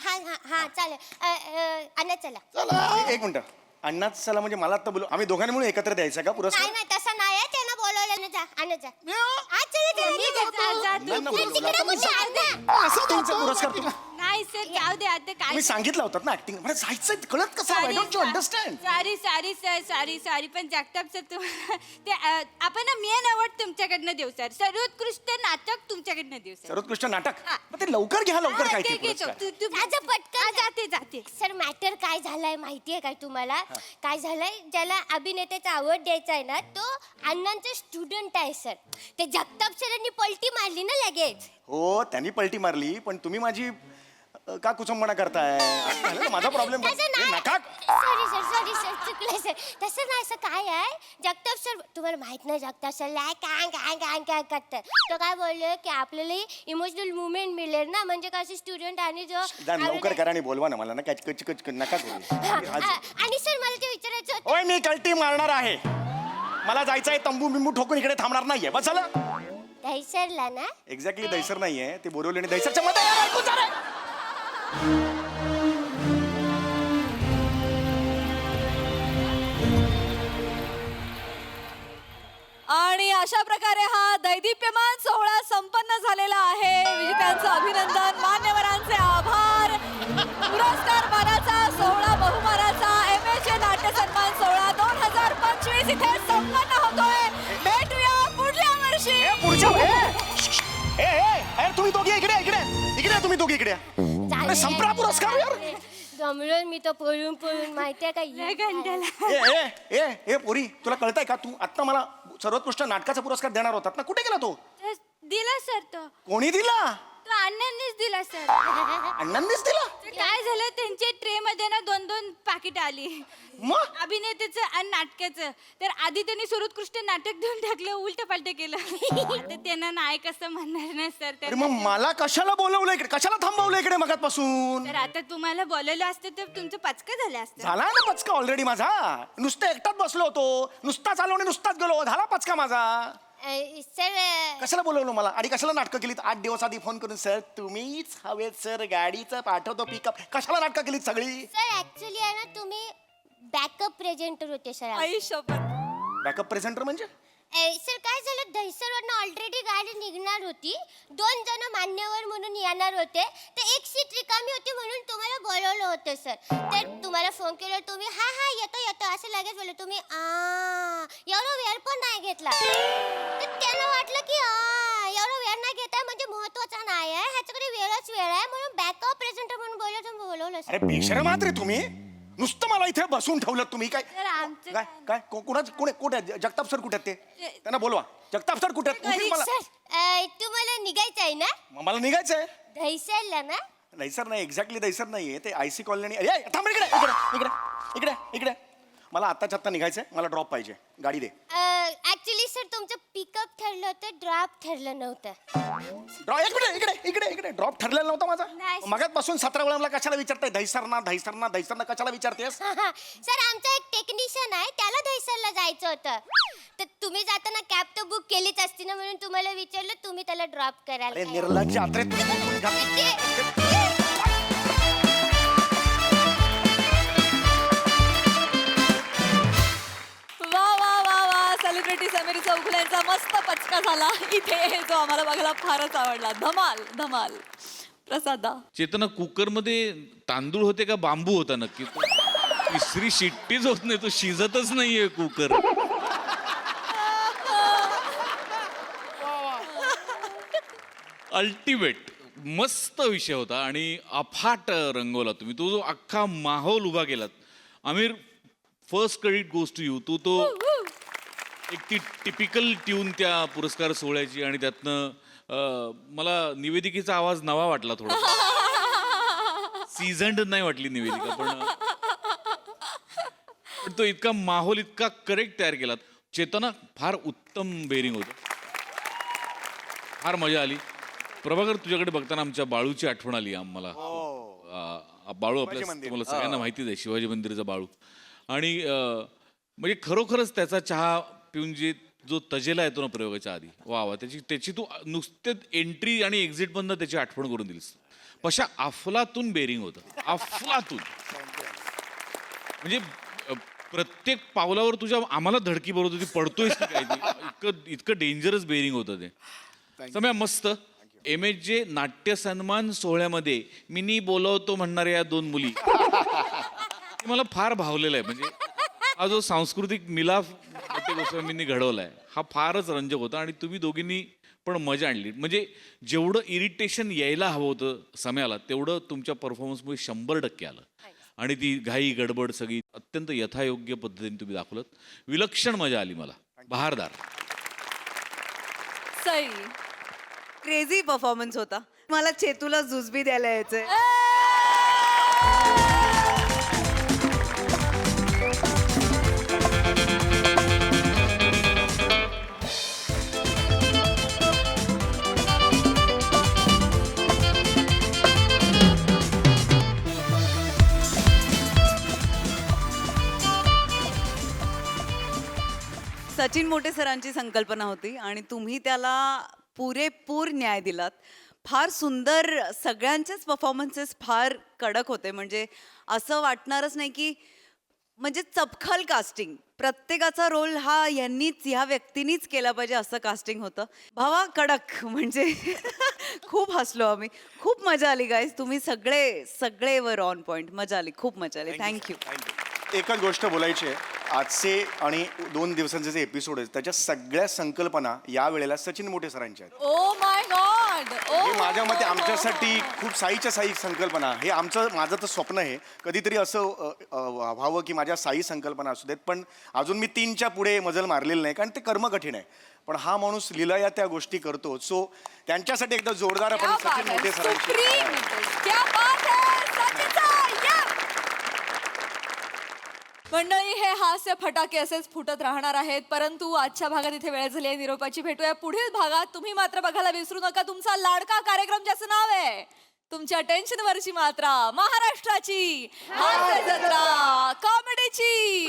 हा हा चालेल अण्णा चला. एक मिनिट अण्णाच चला म्हणजे मला आता बोलू आम्ही दोघांनी म्हणून एकत्र द्यायचा का पुरस्कार नाही नाही तसं नाही आहे त्यांना बोलवलं ना जा अण्णा जा. मुलांना बोलवलं. असं तुमचा पुरस्कार नाही सर जाऊ दे आता काय मी सांगितलं होतं ना ऍक्टिंग मला जायचं कळत कसं I don't you understand sorry sir sorry पण जगताप सर तुम्हाला ते आपण मेन अवॉर्ड तुमच्याकडनं देऊ सर सर्वोत्कृष्ट नाटक तुमच्याकडनं देऊ सर. सर्वोत्कृष्ट नाटक मग ते लवकर घ्या लवकर काय ते पुरस्कार. जाते सर मॅटर काय झालंय माहितीये काय तुम्हाला काय झालंय ज्याला अभिनेत्याचा आवड द्यायचा आहे ना तो अण्णांचा स्टुडंट आहे सर. ते जगताप सरांनी पलटी मारली ना लगेच. हो त्यांनी पलटी मारली पण तुम्ही माझी का कुचंबणा करताय माझा प्रॉब्लेम नका. सॉरी सर चुकलं सर तसं नाही असं काय आहे जगताप सर तुम्हाला माहित नाही जगताप सर काय करतात. तो काय बोललो की आपल्याला इमोशनल मुवमेंट मिळेल ना म्हणजे कसं स्टुडंट आणि जो लवकर करा आणि बोलवा ना मला ना कच नका करू आणि सर मला ते विचारायचं होतं. ओय मी कल्टी मारणार आहे मला जायचंय तंबू बिंबू ठोकून इकडे थांबणार नाहीये बस झालं. दहीसरला ना एक्झॅक्टली दैसर नाहीये ते बोरवले आणि दैसरच्या मध्ये आहे, ऐकून जा रे. आणि अशा प्रकारे हा दैदिप्यमान सोहळा संपन्न झालेला आहे. विजेत्यांचं अभिनंदन मान्यवरांचे आभार. पुरस्कार मानाचा सोहळा बहुमानाचा MHA नाट्य सन्मान सोहळा 2025 इथे संपन्न होतोय. भेटूया पुढल्या वर्षी. तुम्ही दोघी इकडे तुम्ही दोघी इकडे संपला पुरस्कार यार. जमलं मी तर पळून माहितीये का ए पोरी तुला कळतंय का तू आता मला सर्वोत्कृष्ट नाटकाचा पुरस्कार देणार होतात ना कुठे गेला तो दिला सर तो कोणी दिला तो अण्णांनीच दिला सर. अण्णांनीच दिला? काय झालं त्यांच्या ट्रे मध्ये ना 2-2 पाकिट आली मग अभिनेत्याचं आणि नाटकाचं. तर आधी त्यांनी सर्वोत्कृष्ट नाटक देऊन टाकलं, उलट पालट केलं. आता त्यांना नायक असं म्हणणार ना सर. अरे मग मला कशाला बोलवलं इकडे, कशाला थांबवलं इकडे मगातपासून? तर आता तुम्हाला बोलवलं असतं तर तुमचं पचका झालं असतं. झाला ना पचका ऑलरेडी माझा. नुसतं एकटाच बसलो होतो, नुसताच आलो आणि नुसताच गेलो, झाला पचका माझा. सर कशाला बोलवलं मला आणि कशाला नाटकं केलीत 8 दिवस आधी फोन करून? सर तुम्हीच हवेत सर, गाडीचं पाठवतो पिकअप. कशाला नाटकं केलीत सगळी? सर ऍक्च्युली आहे ना तुम्ही बॅकअप प्रेझेंटर होते सर. बॅकअप प्रेझेंटर म्हणजे? सर काय झालं, दहिसरवरनं ऑलरेडी गाडी निघणार होती. 2 जण मान्यवर म्हणून येणार होते. तर एक सीट रिकामी होती म्हणून तुम्हाला बोलवलं होतं सर. तर तुम्हाला फोन केला, तुम्ही हा हा येतो येतो असं लगेच बोलले. तुम्ही एवढा वेळ पण नाही घेतला. तर त्यांना वाटलं की एवढा वेळ नाही घेताय म्हणजे महत्वाचा नाही आहे, ह्याच्याकडे वेळच वेळ आहे म्हणून बॅकअप प्रेझेंटर म्हणून बोलवलं अरे सर. बेशरम आहात रे तुम्ही. नुसतं मला इथे बसून ठेवलं तुम्ही. काय तर आमचं काय काय कुठे जगताप सर कुठे आहेत ते? त्यांना बोलवा. जगताप सर कुठे आहेत? उठील मला. सर तुम्हाला निघायचं आहे ना मग मला निघायचंय. दहिसरला ना? दैसर नाही, एक्झॅक्टली दैसर नाहीये ते, आयसी कॉलनी. अरे थांब इकडे इकडे इकडे इकडे इकडे. मला आत्ताच्या आत्ता निघायचंय, मला ड्रॉप पाहिजे, गाडी दे. ऍक्च्युली सर तुमचं पिकअप ठरलं होतं, ड्रॉप ठरलं नव्हतं. इकडे इकडे इकडे ड्रॉप ठरलेला नव्हता माझा. नाही. मगातपासून 17 वेळा मला कशाला विचारताय दहिसरना दहिसरना दहिसरना कशाला विचारतेस? सर आमचा एक टेक्निशियन आहे, त्याला दहिसरला जायचं होतं. तर तुम्ही जाताना कॅब तर बुक केलीच असती ना म्हणून तुम्हाला विचारलं, तुम्ही त्याला ड्रॉप अरे करायला. निर्लज्ज आत्रे वा वा वा वा, सेलिब्रिटी समीर चौगुले यांचा मस्त पचका झाला इथे, जो आम्हाला बघायला फारच आवडला. धमाल धमाल. प्रसादा, चेतना, कुकरमध्ये तांदूळ होते का बांबू होता नक्की? तिसरी शिट्टीच होत नाही, तो शिजतच नाहीये कुकर. अल्टिमेट मस्त विषय होता आणि अफाट रंगवला तुम्ही. तो जो अख्खा माहोल उभा केलात. Aamir, first credit goes to you. तू तो एक ती टिपिकल ट्यून त्या पुरस्कार सोहळ्याची आणि त्यातनं मला निवेदिकेचा आवाज नवा वाटला थोडा. सीझन्ड नाही वाटली निवेदिका, पण तो इतका माहोल इतका करेक्ट तयार केलात. चेतना, फार उत्तम बेरिंग होतं, फार मजा आली. प्रभाकर, तुझ्याकडे बघताना आमच्या बाळूची आठवण आली आम्हाला. बाळू आपल्या तुम्हाला सगळ्यांना माहितीच आहे, शिवाजी मंदिरचा बाळू. आणि म्हणजे खरोखरच त्याचा चहा पिऊन जो तजेला येतो ना प्रयोगाच्या आधी, वा वा, त्याची तू नुसतेच एंट्री आणि एक्झिट मधनं त्याची आठवण करून दिलीस. पशा अफलातून बेरिंग होतं, अफलातून. म्हणजे प्रत्येक पावलावर तुझ्या आम्हाला धडकी बरोबर होती, पडतोयस की काय, इतकं डेंजरस बेरिंग होतं ते. सम्या, मस्त. MHJ नाट्य सन्मान सोहळ्यामध्ये मिनी बोलवतो म्हणणाऱ्या या 2 मुली, मला फार भावलेलं आहे. म्हणजे हा जो सांस्कृतिक मिलाफ गोस्वामींनी घडवलाय, हा फारच रंजक होता. आणि तुम्ही दोघींनी पण मजा आणली. म्हणजे जेवढं इरिटेशन यायला हवं होतं सम्याला, तेवढं तुमच्या परफॉर्मन्समुळे 100% आलं. आणि ती घाई गडबड सगळी अत्यंत यथायोग्य पद्धतीने तुम्ही दाखवलं. विलक्षण मजा आली मला, बहारदार. सई, क्रेझी परफॉर्मन्स होता. मला चेतूला जुजबी द्यायला यायचंय. सचिन मोटे सरांची संकल्पना होती आणि तुम्ही त्याला पुरेपूर न्याय दिलात. फार सुंदर, सगळ्यांचेच परफॉर्मन्सेस फार कडक होते. म्हणजे असं वाटणारच नाही की, म्हणजे चपखल कास्टिंग, प्रत्येकाचा रोल हा ह्या व्यक्तीनीच केला पाहिजे असं कास्टिंग होतं. भावा, कडक. म्हणजे खूप हसलो आम्ही, खूप मजा आली गाईज. तुम्ही सगळे वर ऑन पॉइंट. मजा आली, खूप मजा आली. थँक्यू. एकच गोष्ट बोलायची आहे, आजचे आणि 2 दिवसांचे जे एपिसोड आहेत त्याच्या सगळ्या संकल्पना या वेळेला सचिन मोटे सरांच्या आहेत. Oh my God. हे माझ्या मते आमच्यासाठी खूप साईच्या साई संकल्पना. हे माझं तर स्वप्न आहे कधीतरी असं व्हावं की माझ्या साई संकल्पना असू देत. पण अजून मी 3च्या पुढे मजल मारलेलं नाही, कारण ते कर्म कठीण आहे. पण हा माणूस लीलया त्या गोष्टी करतो. सो त्यांच्यासाठी एकदा जोरदार आपण क्या सचिन बात है, मोठे सरांची सुप्रीम नितेश, क्या बात है, सचिनचा, yeah! मंडळी, हे हास्य फटाके असेच फुटत राहणार आहेत, परंतु आजच्या भागात इथे वेळ झाली आहे निरोपाची. भेटूया पुढील भागात. तुम्ही मात्र बघायला विसरू नका तुमचा लाडका कार्यक्रम ज्याचं नाव आहे तुमच्या टेन्शनवरची मात्रा, महाराष्ट्राची हास्य जत्रा, कॉमेडीची